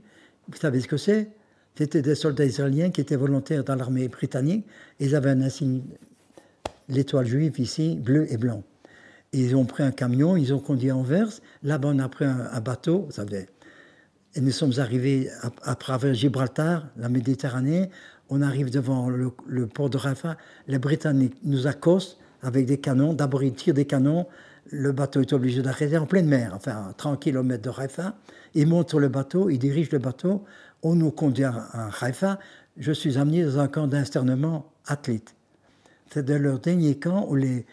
Vous savez ce que c'est? C'était des soldats israéliens qui étaient volontaires dans l'armée britannique. Ils avaient un insigne, l'étoile juive ici, bleu et blanc. Ils ont pris un camion, ils ont conduit à Anvers. Là-bas, on a pris un bateau, vous savez. Et nous sommes arrivés à travers Gibraltar, la Méditerranée. On arrive devant le port de Rafah. Les Britanniques nous accostent avec des canons. D'abord, ils tirent des canons. Le bateau est obligé d'arrêter en pleine mer, enfin à 30 km de Rafah. Ils montent sur le bateau, ils dirigent le bateau. On nous conduit à Rafah. Je suis amené dans un camp d'internement athlète. C'est de leur dernier camp où les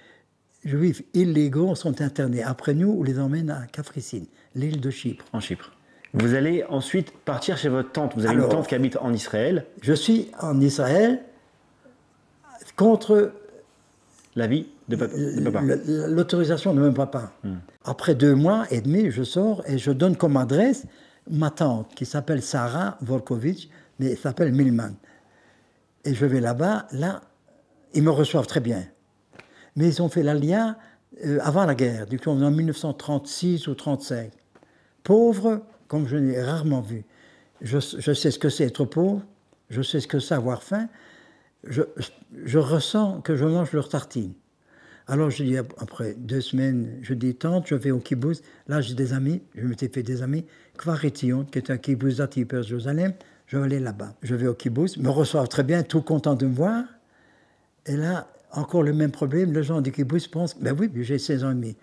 Juifs illégaux sont internés. Après nous, on les emmène à Kafricine, l'île de Chypre. En Chypre. Vous allez ensuite partir chez votre tante. Vous avez une tante qui habite en Israël. Je suis en Israël contre l'avis de papa. L'autorisation de mon papa. Après 2 mois et demi, je sors et je donne comme adresse ma tante qui s'appelle Sarah Volkovitch, mais elle s'appelle Milman. Et je vais là-bas, là, ils me reçoivent très bien. Mais ils ont fait l'Alia avant la guerre, du coup en 1936 ou 1935. Pauvres, comme je l'ai rarement vu. Je sais ce que c'est être pauvre, je sais ce que c'est avoir faim. Je ressens que je mange leur tartine. Alors je dis, après 2 semaines, je dis, tante, je vais au kibbutz. Là, j'ai des amis, je m'étais fait des amis. Kvaretion, qui est un kibbutz à Jérusalem, je vais aller là-bas. Je vais au kibbutz, ils me reçoivent très bien, tout content de me voir. Et là, encore le même problème, les gens du kibbutz pensent, ben oui, j'ai 16 ans et demi.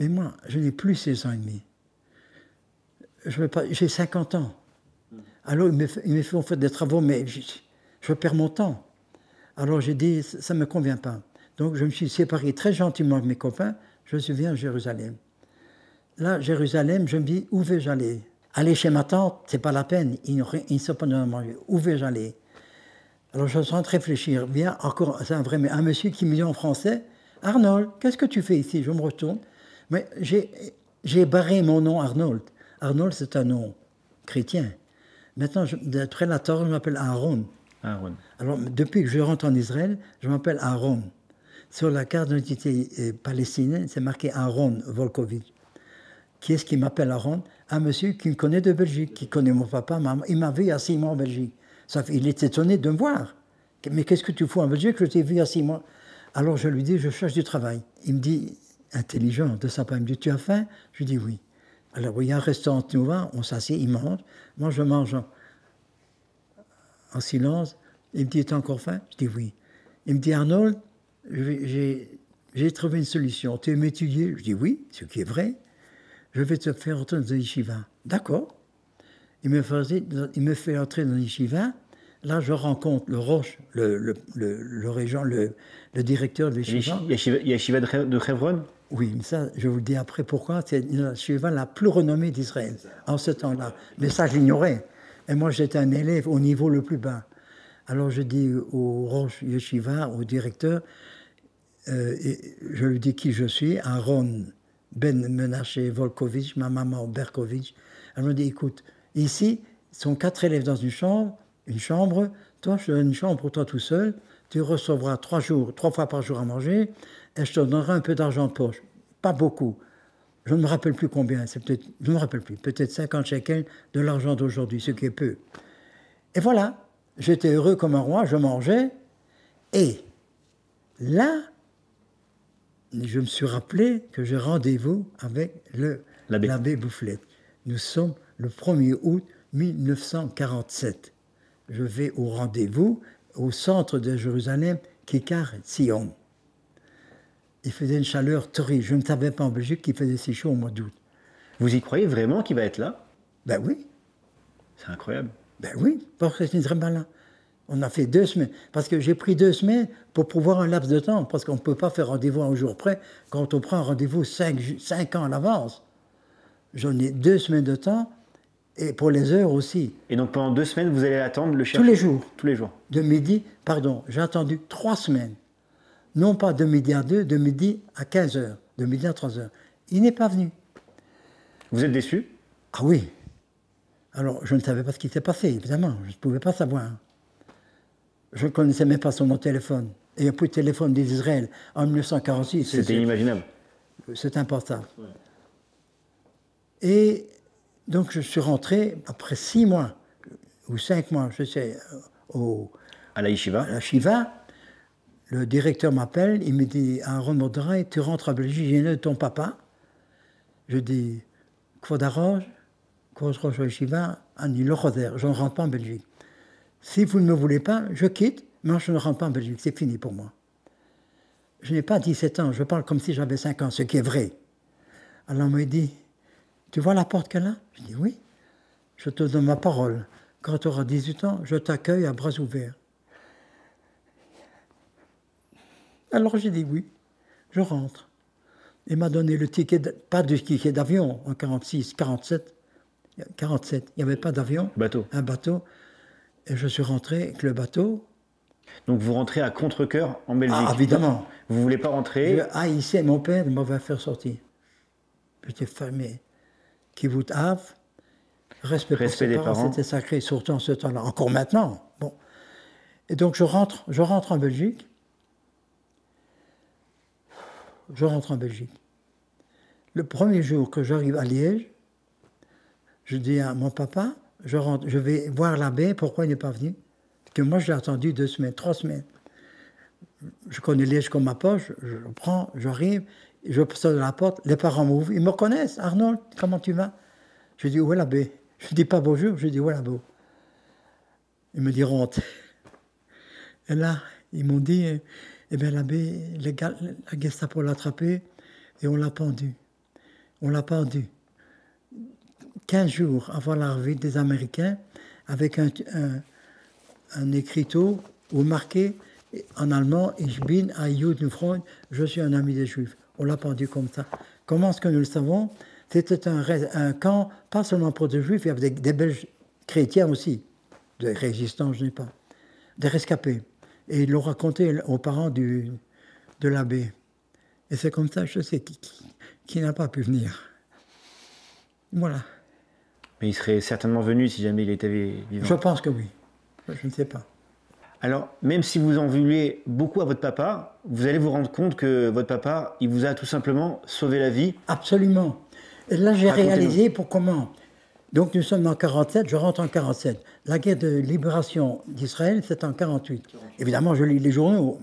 Mais moi, je n'ai plus 16 ans et demi. J'ai 50 ans. Alors, ils me font faire des travaux, mais je perds mon temps. Alors, j'ai dit, ça ne me convient pas. Donc, je me suis séparé très gentiment de mes copains. Je suis venu à Jérusalem. Là, Jérusalem, je me dis, où vais-je aller? Aller chez ma tante, ce n'est pas la peine. Ils ne sont pas dans manger. Où vais-je aller? Alors, je suis en train de réfléchir. Bien, encore, c'est un monsieur qui me dit en français, Arnold, qu'est-ce que tu fais ici? Je me retourne. Mais j'ai barré mon nom Arnold. Arnold, c'est un nom chrétien. Maintenant, d'après la Torah, je m'appelle Aaron. Aaron. Alors, depuis que je rentre en Israël, je m'appelle Aaron. Sur la carte d'identité palestinienne, c'est marqué Aaron Volkovitch. Qui est-ce qui m'appelle Aaron? Un monsieur qui me connaît de Belgique, qui connaît mon papa, maman. Il m'a vu il y a 6 mois en Belgique. Il est étonné de me voir. Mais qu'est-ce que tu fous en Belgique? Je t'ai vu il y a 6 mois. Alors, je lui dis, je cherche du travail. Il me dit, intelligent de sa part, il me dit, tu as faim? Je lui dis oui. Alors, il y a un restaurant nouveau, on s'assied, il mange. Moi, je mange en silence. Il me dit, t'as encore faim? Je dis oui. Il me dit, Arnold, j'ai trouvé une solution. Tu aimes étudier? Je dis oui, ce qui est vrai. Je vais te faire entrer dans un yeshiva. D'accord. Il me fait entrer dans un yeshiva. Là, je rencontre le Roche, le régent, le directeur de l'yeshiva. Yeshiva de Hebron? Oui, mais ça, je vous le dis après pourquoi. C'est la yeshiva la plus renommée d'Israël en ce temps-là. Mais ça, je l'ignorais. Et moi, j'étais un élève au niveau le plus bas. Alors, je dis au Roche Yeshiva, au directeur, je lui dis qui je suis, Aaron Ben Menaché Volkovitch, ma maman Berkovitch. Elle me dit, écoute, ici, ils sont 4 élèves dans une chambre. Toi, je te donne une chambre pour toi tout seul. Tu recevras 3 fois par jour à manger et je te donnerai un peu d'argent de poche. Pas beaucoup. Je ne me rappelle plus combien. Je ne me rappelle plus. Peut-être 50 shekels de l'argent d'aujourd'hui, ce qui est peu. Et voilà. J'étais heureux comme un roi, je mangeais. Et là, je me suis rappelé que j'ai rendez-vous avec l'abbé Boufflette. Nous sommes le 1er août 1947. Je vais au rendez-vous au centre de Jérusalem, Kikar Sion. Il faisait une chaleur terrible. Je ne savais pas en Belgique qu'il faisait si chaud au mois d'août. Vous y croyez vraiment qu'il va être là? Ben oui. C'est incroyable. Ben oui, parce que c'est très malin. On a fait 2 semaines. Parce que j'ai pris 2 semaines pour pouvoir un laps de temps. Parce qu'on ne peut pas faire rendez-vous un jour près quand on prend un rendez-vous 5 ans à l'avance. J'en ai 2 semaines de temps et pour les heures aussi. Et donc pendant 2 semaines, vous allez attendre le chercher? Tous les jours. Tous les jours. De midi, pardon, j'ai attendu 3 semaines. non pas de midi à 2, de midi à 15 heures, de midi à 3 heures. Il n'est pas venu. Vous êtes déçu? Ah oui. Alors, je ne savais pas ce qui s'est passé, évidemment. Je ne pouvais pas savoir. Je ne connaissais même pas son nom de téléphone. Et il n'y a plus de téléphone d'Israël en 1946. C'était inimaginable. C'est impensable. Ouais. Et donc, je suis rentré après 6 mois, ou 5 mois, je sais, à la Yeshiva. À la Shiva. Le directeur m'appelle, il me dit, Aaron Mordechai, tu rentres à Belgique, j'ai de ton papa. Je dis, Kvodaroge, Kvodaroge Yeshiva, Ani Lochoder, je ne rentre pas en Belgique. Si vous ne me voulez pas, je quitte, mais je ne rentre pas en Belgique, c'est fini pour moi. Je n'ai pas 17 ans, je parle comme si j'avais 5 ans, ce qui est vrai. Alors on me dit, tu vois la porte qu'elle a? Je dis oui, je te donne ma parole. Quand tu auras 18 ans, je t'accueille à bras ouverts. Alors j'ai dit oui, je rentre. Il m'a donné le ticket, pas de ticket d'avion en 46, 47, il n'y avait pas d'avion. Un bateau. Et je suis rentré avec le bateau. Donc vous rentrez à contre-cœur en Belgique? Ah, évidemment. Vous ne voulez pas rentrer? Je haïssais mon père de m'avoir fait sortir. J'étais fermé. Kibbutz Av, respect pour ses parents, c'était sacré, surtout en ce temps-là. Encore maintenant. Bon. Et donc je rentre en Belgique. Je rentre en Belgique. Le premier jour que j'arrive à Liège, je dis à mon papa, je vais voir l'abbé, pourquoi il n'est pas venu? Parce que moi, je l'ai attendu 2 semaines, 3 semaines. Je connais Liège comme ma poche, je prends, j'arrive, je sors de la porte, les parents m'ouvrent, ils me reconnaissent. Arnold, comment tu vas? Je dis, où est l'abbé? Je ne dis pas bonjour, je dis, où est l'abbé? Ils me diront honte. Et là, ils m'ont dit, eh bien l'abbé, la Gestapo l'a attrapé et on l'a pendu. On l'a pendu. 15 jours avant l'arrivée des Américains, avec un écriteau où marqué en allemand « Ich bin ein Judenfreund », je suis un ami des Juifs. On l'a pendu comme ça. Comment est-ce que nous le savons? C'était un camp, pas seulement pour des Juifs, il y avait des Belges chrétiens aussi, de résistants, je ne sais pas, des rescapés. Et ils l'ont raconté aux parents de l'abbé. Et c'est comme ça, je sais, qui n'a pas pu venir. Voilà. Mais il serait certainement venu si jamais il était vivant. Je pense que oui. Je ne sais pas. Alors, même si vous en voulez beaucoup à votre papa, vous allez vous rendre compte que votre papa, il vous a tout simplement sauvé la vie. Absolument. Et là, j'ai réalisé pour comment. Donc, nous sommes en 47, je rentre en 47. La guerre de libération d'Israël, c'est en 48. Évidemment, je lis les journaux.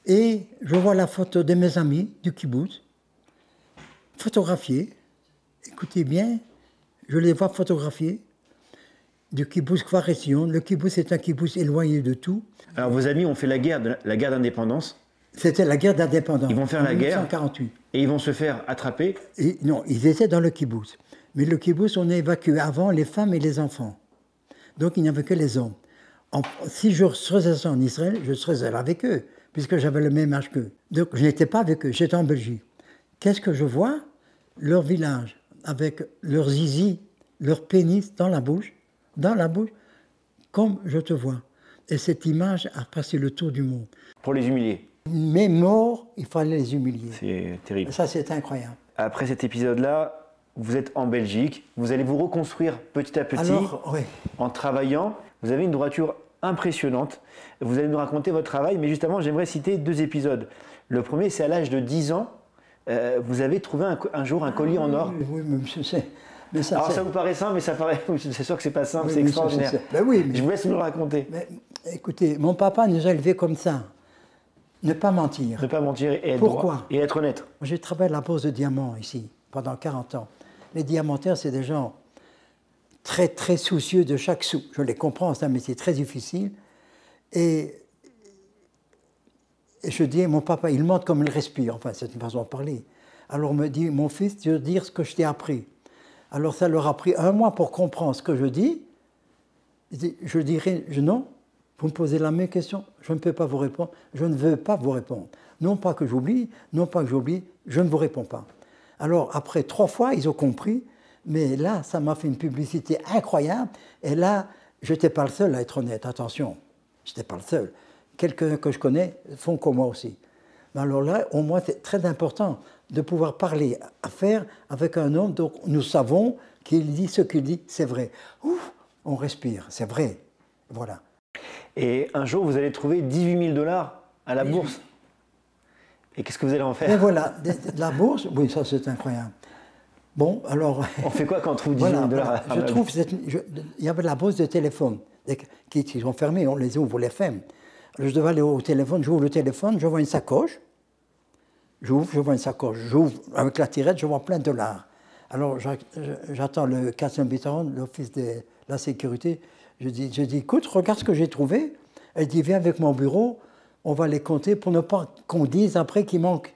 Et je vois la photo de mes amis du kibbutz, photographiés. Écoutez bien, je les vois photographiés. Du kibbutz Kfar Etzion. Le kibbutz est un kibbutz éloigné de tout. Alors vos amis ont fait la guerre d'indépendance. C'était la guerre d'indépendance. Ils vont faire la guerre 1948. Et ils vont se faire attraper. Et, non, ils étaient dans le kibbutz. Mais le kibbutz, on a évacué avant les femmes et les enfants. Donc il n'y avait que les hommes. Si je serais en Israël, je serais là avec eux, puisque j'avais le même âge qu'eux. Donc je n'étais pas avec eux, j'étais en Belgique. Qu'est-ce que je vois? Leur village, avec leur zizi, leur pénis dans la bouche, comme je te vois. Et cette image a passé le tour du monde. Pour les humilier. Mais morts, il fallait les humilier. C'est terrible. Ça, c'est incroyable. Après cet épisode-là, vous êtes en Belgique, vous allez vous reconstruire petit à petit. Alors, oui. En travaillant. Vous avez une droiture impressionnante. Vous allez nous raconter votre travail, mais justement, j'aimerais citer 2 épisodes. Le premier, c'est à l'âge de 10 ans, vous avez trouvé un jour un collier en or. Oui, mais je sais. Mais ça, alors ça vous paraît simple, mais ça paraît. C'est sûr que c'est pas simple, oui, c'est extraordinaire. Ben oui, mais... Je vous laisse nous le raconter. Mais, écoutez, mon papa nous a élevés comme ça. Ne pas mentir. Ne pas mentir et être Pourquoi droit, et être honnête. J'ai travaillé à la Bourse de diamants ici, pendant 40 ans. Les diamantaires, c'est des gens très, très soucieux de chaque sou. Je les comprends, c'est un métier très difficile. Et je dis, mon papa, il mente comme il respire. Enfin, c'est une façon de parler. Alors on me dit, mon fils, tu veux dire ce que je t'ai appris. Alors ça leur a pris 1 mois pour comprendre ce que je dis. Je dirais, non, vous me posez la même question, je ne peux pas vous répondre, je ne veux pas vous répondre. Non pas que j'oublie, je ne vous réponds pas. Alors après 3 fois, ils ont compris, mais là, ça m'a fait une publicité incroyable. Et là, je n'étais pas le seul à être honnête, attention, je n'étais pas le seul. quelques-uns que je connais font comme moi aussi. Mais alors là, au moins, c'est très important de pouvoir parler, à faire avec un homme dont nous savons qu'il dit ce qu'il dit, c'est vrai. Ouf, on respire, c'est vrai. Voilà. Et un jour, vous allez trouver 18 000 $ à la bourse. Et qu'est-ce que vous allez en faire? Et voilà, la bourse, oui, ça c'est incroyable. Bon, alors... On fait quoi quand on trouve 18 000 $? Voilà, je trouve, il y avait la bourse de téléphone qui sont fermées, on les ouvre, les ferme. Alors, je devais aller au téléphone, j'ouvre le téléphone, je vois une sacoche, je vois une sacoche, j'ouvre avec la tirette, je vois plein de dollars. Alors j'attends le Castle Bitterron, l'office de la sécurité, je dis, écoute, regarde ce que j'ai trouvé. Elle dit, viens avec mon bureau, on va les compter pour ne pas qu'on dise après qu'il manque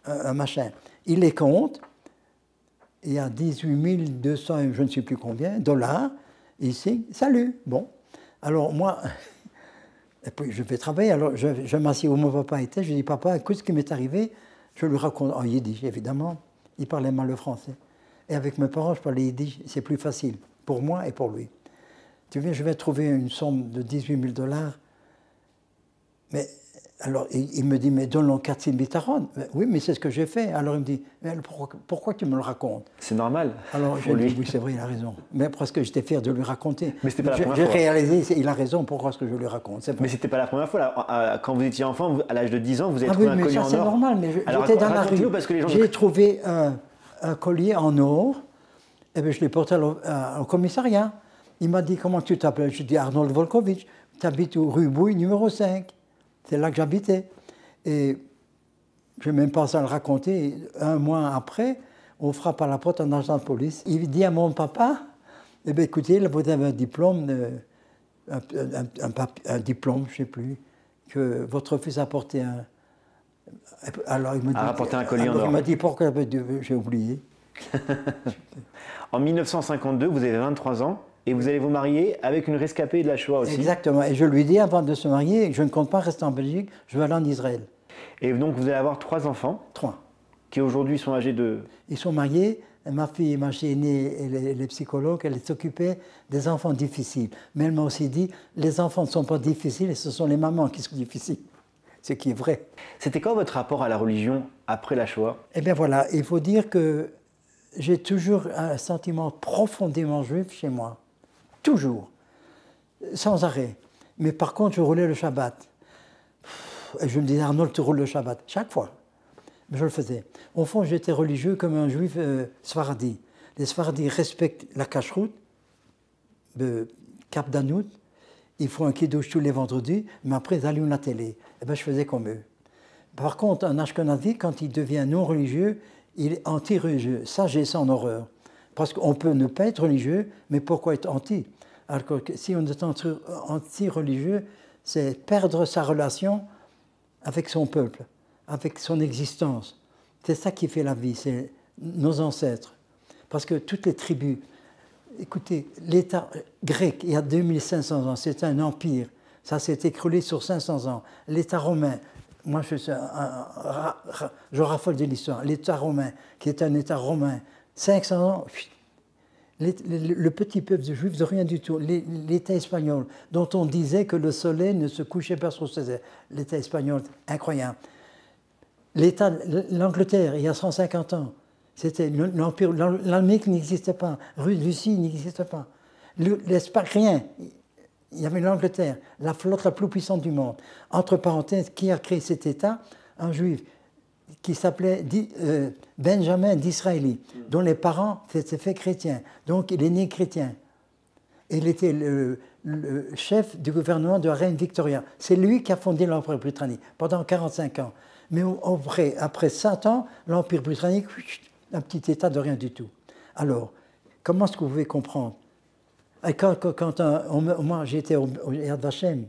un machin. Il les compte, il y a 18 200, je ne sais plus combien, dollars, ici, salut, bon. Alors moi, et puis je vais travailler, alors je m'assieds où mon papa était, je dis, papa, écoute ce qui m'est arrivé, je lui raconte en yiddish, évidemment, il parlait mal le français. Et avec mes parents, je parlais yiddish, c'est plus facile, pour moi et pour lui. Tu viens, je vais trouver une somme de 18 000 $. Mais alors, il me dit, mais donne-le 4 000 Bitterron. Oui, mais c'est ce que j'ai fait. Alors il me dit, mais pourquoi tu me le racontes? C'est normal. Alors j'ai dit, oui, c'est vrai, il a raison. Mais parce que j'étais fier de lui raconter. Mais c'était pas la première fois. J'ai réalisé, il a raison, pourquoi est-ce que je lui raconte? Mais c'était pas la première fois. Là. Quand vous étiez enfant, à l'âge de 10 ans, vous avez trouvé un collier en or. C'est normal, mais j'étais dans la rue. J'ai trouvé un collier en or, et bien je l'ai porté au commissariat. Il m'a dit, comment tu t'appelles? Je dis, Arnold Volkovitch, tu habites rue Bouille, numéro 5. C'est là que j'habitais. Et je n'ai même pas à le raconter. Un mois après, on frappe à la porte un agent de police. Il dit à mon papa, eh bien, écoutez, vous avez un diplôme, un diplôme, je ne sais plus, que votre fils a porté un... Alors il me dit... A rapporté un collier en or. Il m'a dit, pourquoi? J'ai oublié. En 1952, vous avez 23 ans. Et vous allez vous marier avec une rescapée de la Shoah aussi. Exactement. Et je lui dis avant de se marier, je ne compte pas rester en Belgique, je vais aller en Israël. Et donc vous allez avoir 3 enfants. 3. Qui aujourd'hui sont âgés de... Ils sont mariés. Ma fille aînée, elle est psychologue, elle s'occupait des enfants difficiles. Mais elle m'a aussi dit, les enfants ne sont pas difficiles, ce sont les mamans qui sont difficiles. Ce qui est vrai. C'était quoi votre rapport à la religion après la Shoah? Eh bien voilà, il faut dire que j'ai toujours un sentiment profondément juif chez moi. Toujours, sans arrêt. Mais par contre, je roulais le Shabbat. Et je me disais, Arnold, tu roules le Shabbat. Chaque fois. Mais je le faisais. Au fond, j'étais religieux comme un juif sfaradi. Les sfaradis respectent la cacheroute, le Cap d'Anout. Ils font un kiddush tous les vendredis, mais après, ils allument la télé. Et bien, je faisais comme eux. Par contre, un ashkenazi, quand il devient non religieux, il est anti-religieux. Ça, j'ai ça en horreur. Parce qu'on peut ne pas être religieux, mais pourquoi être anti? Alors que si on est anti-religieux, c'est perdre sa relation avec son peuple, avec son existence. C'est ça qui fait la vie, c'est nos ancêtres. Parce que toutes les tribus... Écoutez, l'État grec, il y a 2500 ans, c'était un empire. Ça s'est écroulé sur 500 ans. L'État romain, moi je raffole de l'histoire, l'État romain, qui est un État romain, 500 ans, le petit peuple de juifs de rien du tout. L'État espagnol, dont on disait que le soleil ne se couchait pas sur ses ailes. L'État espagnol, incroyable. L'Angleterre, il y a 150 ans, c'était l'Empire, l'Amérique n'existait pas, Russie n'existait pas. L'Espagne, rien. Il y avait l'Angleterre, la flotte la plus puissante du monde. Entre parenthèses, qui a créé cet État? Un juif qui s'appelait Benjamin d'Israéli, dont les parents s'étaient faits chrétiens. Donc il est né chrétien. Et il était le chef du gouvernement de la reine Victoria. C'est lui qui a fondé l'Empire britannique pendant 45 ans. Mais après 100 ans, l'Empire britannique, un petit État de rien du tout. Alors, comment est-ce que vous pouvez comprendre? Et moi, j'étais au Yad Vashem,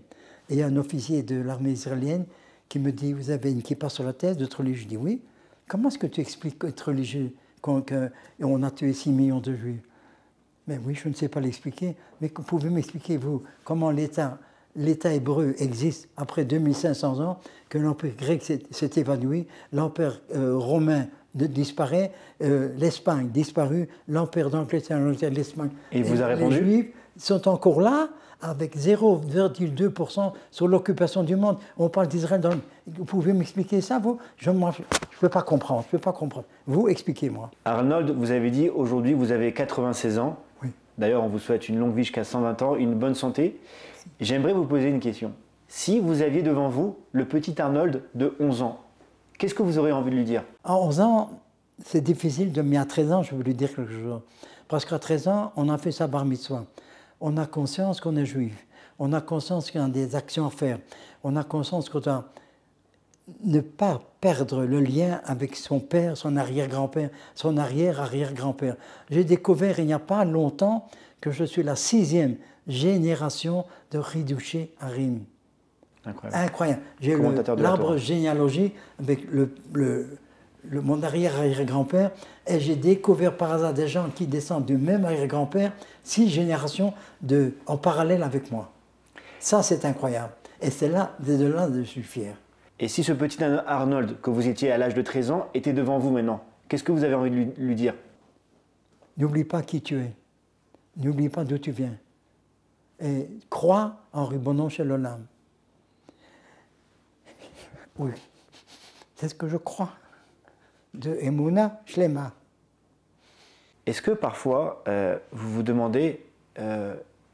et il y a un officier de l'armée israélienne qui me dit, vous avez une kippa sur la tête, d'être religieux? Je dis oui. Comment est-ce que tu expliques être religieux quand on a tué 6 millions de juifs? Mais oui, je ne sais pas l'expliquer. Mais vous pouvez m'expliquer, vous, comment l'État hébreu existe après 2500 ans, que l'Empire grec s'est évanoui, l'Empire romain disparaît, l'Espagne disparue, l'Empire d'Angleterre, l'Espagne. Et il vous a répondu? Les Juifs Ils sont encore là avec 0,2% sur l'occupation du monde. On parle d'Israël. Vous pouvez m'expliquer ça, vous? Je ne peux pas comprendre. Je peux pas comprendre. Vous, expliquez-moi. Arnold, vous avez dit aujourd'hui vous avez 96 ans. Oui. D'ailleurs, on vous souhaite une longue vie jusqu'à 120 ans, une bonne santé. J'aimerais vous poser une question. Si vous aviez devant vous le petit Arnold de 11 ans, qu'est-ce que vous auriez envie de lui dire? À 11 ans, c'est difficile, mais à 13 ans, je veux lui dire quelque chose. Parce qu'à 13 ans, on a fait sa bar mitzvah. On a conscience qu'on est juif. On a conscience qu'il y a des actions à faire. On a conscience qu'on doit ne pas perdre le lien avec son père, son arrière-grand-père, son arrière-arrière-grand-père. J'ai découvert il n'y a pas longtemps que je suis la 6e génération de Ridouché Harim. Incroyable. Incroyable. J'ai l'arbre généalogique avec mon arrière-arrière-grand-père et j'ai découvert par hasard des gens qui descendent du même arrière-grand-père, 6 générations en parallèle avec moi. Ça, c'est incroyable. Et c'est de là que je suis fier. Et si ce petit Arnold, que vous étiez à l'âge de 13 ans, était devant vous maintenant, qu'est-ce que vous avez envie de lui dire? N'oublie pas qui tu es. N'oublie pas d'où tu viens. Et crois en Ribonon Shel Olam. Oui, c'est ce que je crois. De Emouna Shlema. Est-ce que parfois, vous vous demandez,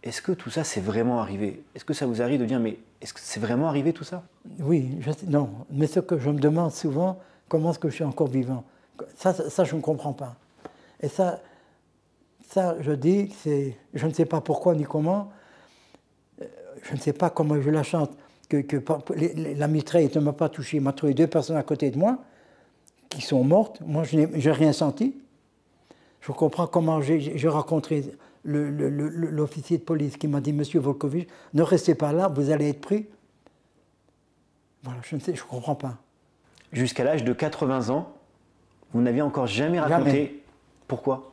est-ce que tout ça, c'est vraiment arrivé? Est-ce que ça vous arrive de dire, mais est-ce que c'est vraiment arrivé tout ça? Oui, non. Mais ce que je me demande souvent, comment est-ce que je suis encore vivant? Ça je ne comprends pas. Et ça je dis, je ne sais pas pourquoi ni comment, je ne sais pas comment je la chante, que la mitraille ne m'a pas touché, il m'a trouvé 2 personnes à côté de moi, qui sont mortes. Moi, je n'ai rien senti. Je comprends comment j'ai rencontré l'officier de police qui m'a dit « Monsieur Volkovitch, ne restez pas là, vous allez être pris ». Voilà, je ne comprends pas. Jusqu'à l'âge de 80 ans, vous n'aviez encore jamais raconté. Jamais. Pourquoi?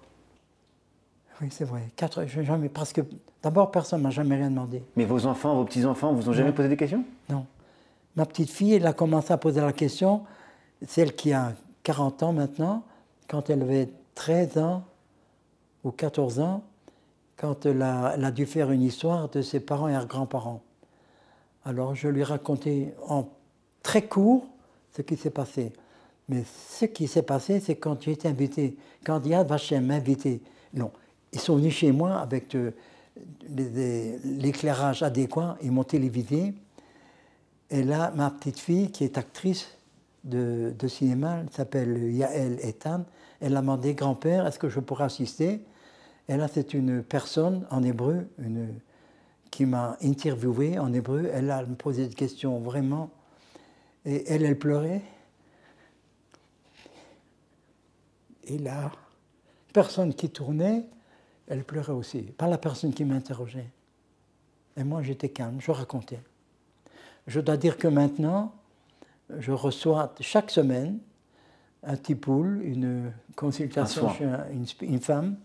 Oui, c'est vrai. Jamais, parce que d'abord, personne ne m'a jamais rien demandé. Mais vos enfants, vos petits-enfants, vous ont jamais posé des questions? Non. Ma petite fille, elle a commencé à poser la question, celle qui a 40 ans maintenant, quand elle avait 13 ans ou 14 ans, quand elle a dû faire une histoire de ses parents et grands-parents. Alors je lui ai raconté en très court ce qui s'est passé. Mais ce qui s'est passé, c'est quand j'ai été invité, quand Yad Vashem m'a invité, non, ils sont venus chez moi avec l'éclairage adéquat, ils m'ont télévisé. Et là, ma petite fille, qui est actrice de cinéma, elle s'appelle Yael Etan, elle a demandé, grand-père, est-ce que je pourrais assister? Et là, c'est une personne en hébreu, qui m'a interviewé en hébreu. Elle a me posé des questions vraiment. Et elle pleurait. Et là, personne qui tournait, elle pleurait aussi. Pas la personne qui m'interrogeait. Et moi, j'étais calme, je racontais. Je dois dire que maintenant, je reçois chaque semaine un tipoul, une consultation chez une femme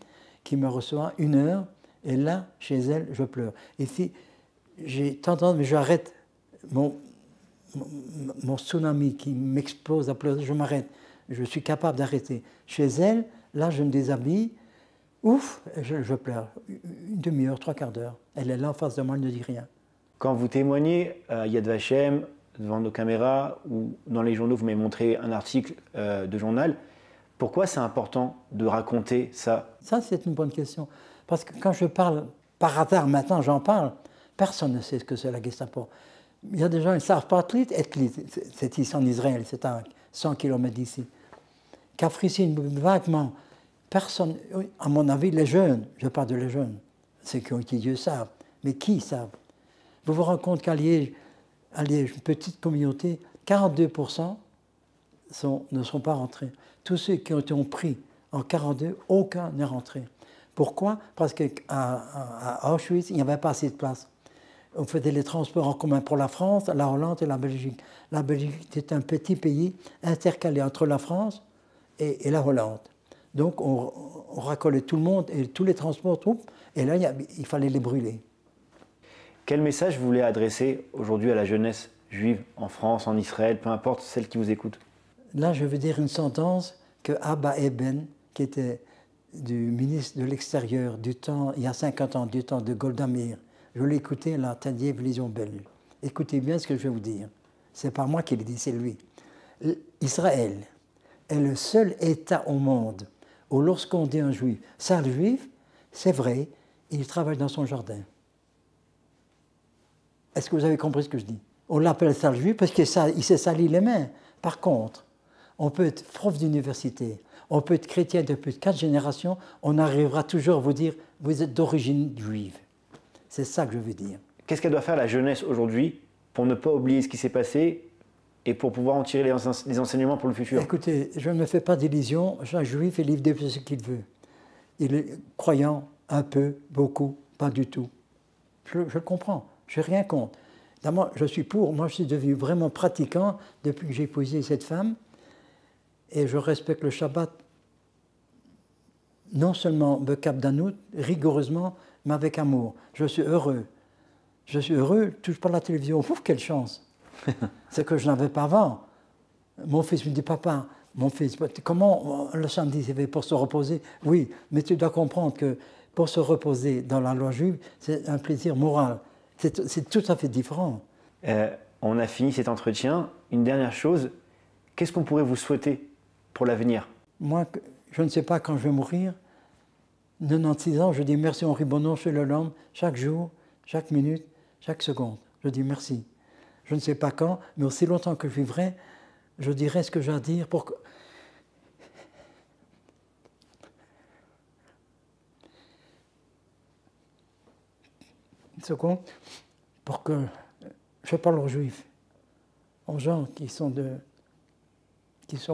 qui me reçoit 1 heure, et là, chez elle, je pleure. Et si j'ai tendance, mais j'arrête mon tsunami qui m'explose à pleurer, je m'arrête. Je suis capable d'arrêter. Chez elle, là, je me déshabille, ouf, je pleure. 1 demi-heure, 3/4 d'heure. Elle est là en face de moi, elle ne dit rien. Quand vous témoignez à Yad Vashem, devant nos caméras, ou dans les journaux, vous m'avez montré un article de journal, pourquoi c'est important de raconter ça? Ça, c'est une bonne question. Parce que quand je parle, par hasard, maintenant j'en parle, personne ne sait ce que c'est la Gestapo. Il y a des gens qui ne savent pas Etlit, c'est ici en Israël, c'est à 100 km d'ici. Kafricine, vaguement, personne, à mon avis, les jeunes, je parle de les jeunes, ceux qui ont étudié savent, mais qui savent? Vous vous rendez compte qu'à Liège, une petite communauté, 42% ne sont pas rentrés. Tous ceux qui ont été pris en 42, aucun n'est rentré. Pourquoi? Parce qu'à Auschwitz, il n'y avait pas assez de place. On faisait les transports en commun pour la France, la Hollande et la Belgique. La Belgique était un petit pays intercalé entre la France et la Hollande. Donc on racolait tout le monde et tous les transports, et là il fallait les brûler. Quel message vous voulez adresser aujourd'hui à la jeunesse juive en France, en Israël, peu importe celle qui vous écoute? Là, je veux dire une sentence que Abba Eben, qui était du ministre de l'Extérieur du temps, il y a 50 ans, du temps de Golda Meir. Je l'ai écouté à la télévision belge. Écoutez bien ce que je vais vous dire. C'est pas moi qui le dis, c'est lui. Israël est le seul État au monde où lorsqu'on dit un juif, sale juif, c'est vrai, il travaille dans son jardin. Est-ce que vous avez compris ce que je dis? On l'appelle sale juif parce qu'il s'est sali les mains. Par contre, on peut être prof d'université, on peut être chrétien depuis 4 générations, on arrivera toujours à vous dire, vous êtes d'origine juive. C'est ça que je veux dire. Qu'est-ce qu'elle doit faire la jeunesse aujourd'hui pour ne pas oublier ce qui s'est passé et pour pouvoir en tirer les enseignements pour le futur? Écoutez, je ne me fais pas d'illusions, chaque juif est libre de faire ce qu'il veut. Il est croyant, un peu, beaucoup, pas du tout. Je le comprends, je n'ai rien contre. D'abord, je suis pour, moi je suis devenu vraiment pratiquant depuis que j'ai épousé cette femme, et je respecte le Shabbat, non seulement de Cap d'Anout, rigoureusement, mais avec amour. Je suis heureux. Je suis heureux, je ne touche pas la télévision. Ouf, quelle chance! C'est que je n'avais pas avant. Mon fils me dit, papa, mon fils, comment le samedi c'est fait pour se reposer? Oui, mais tu dois comprendre que pour se reposer dans la loi juive, c'est un plaisir moral. C'est tout à fait différent. On a fini cet entretien. Une dernière chose, qu'est-ce qu'on pourrait vous souhaiter pour l'avenir? Moi, je ne sais pas quand je vais mourir. 96 ans, je dis merci Henri Bonon chez l'homme, chaque jour, chaque minute, chaque seconde. Je dis merci. Je ne sais pas quand, mais aussi longtemps que je vivrai, je dirai ce que j'ai à dire pour que... Une seconde, pour que je parle aux juifs, aux gens qui sont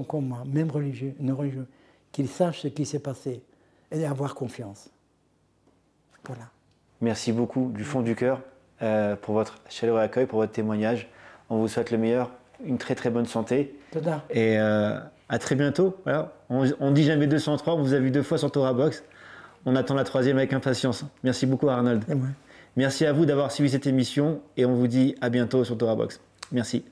comme moi, même religieux, non religieux, qu'ils sachent ce qui s'est passé et avoir confiance. Voilà. Merci beaucoup du fond du cœur pour votre chaleureux accueil, pour votre témoignage. On vous souhaite le meilleur, une très très bonne santé. Tada. Et à très bientôt. Voilà. On dit jamais 203, on vous a vu 2 fois sur Torah Box. On attend la 3e avec impatience. Merci beaucoup Arnold. Et moi. Merci à vous d'avoir suivi cette émission et on vous dit à bientôt sur Torah Box. Merci.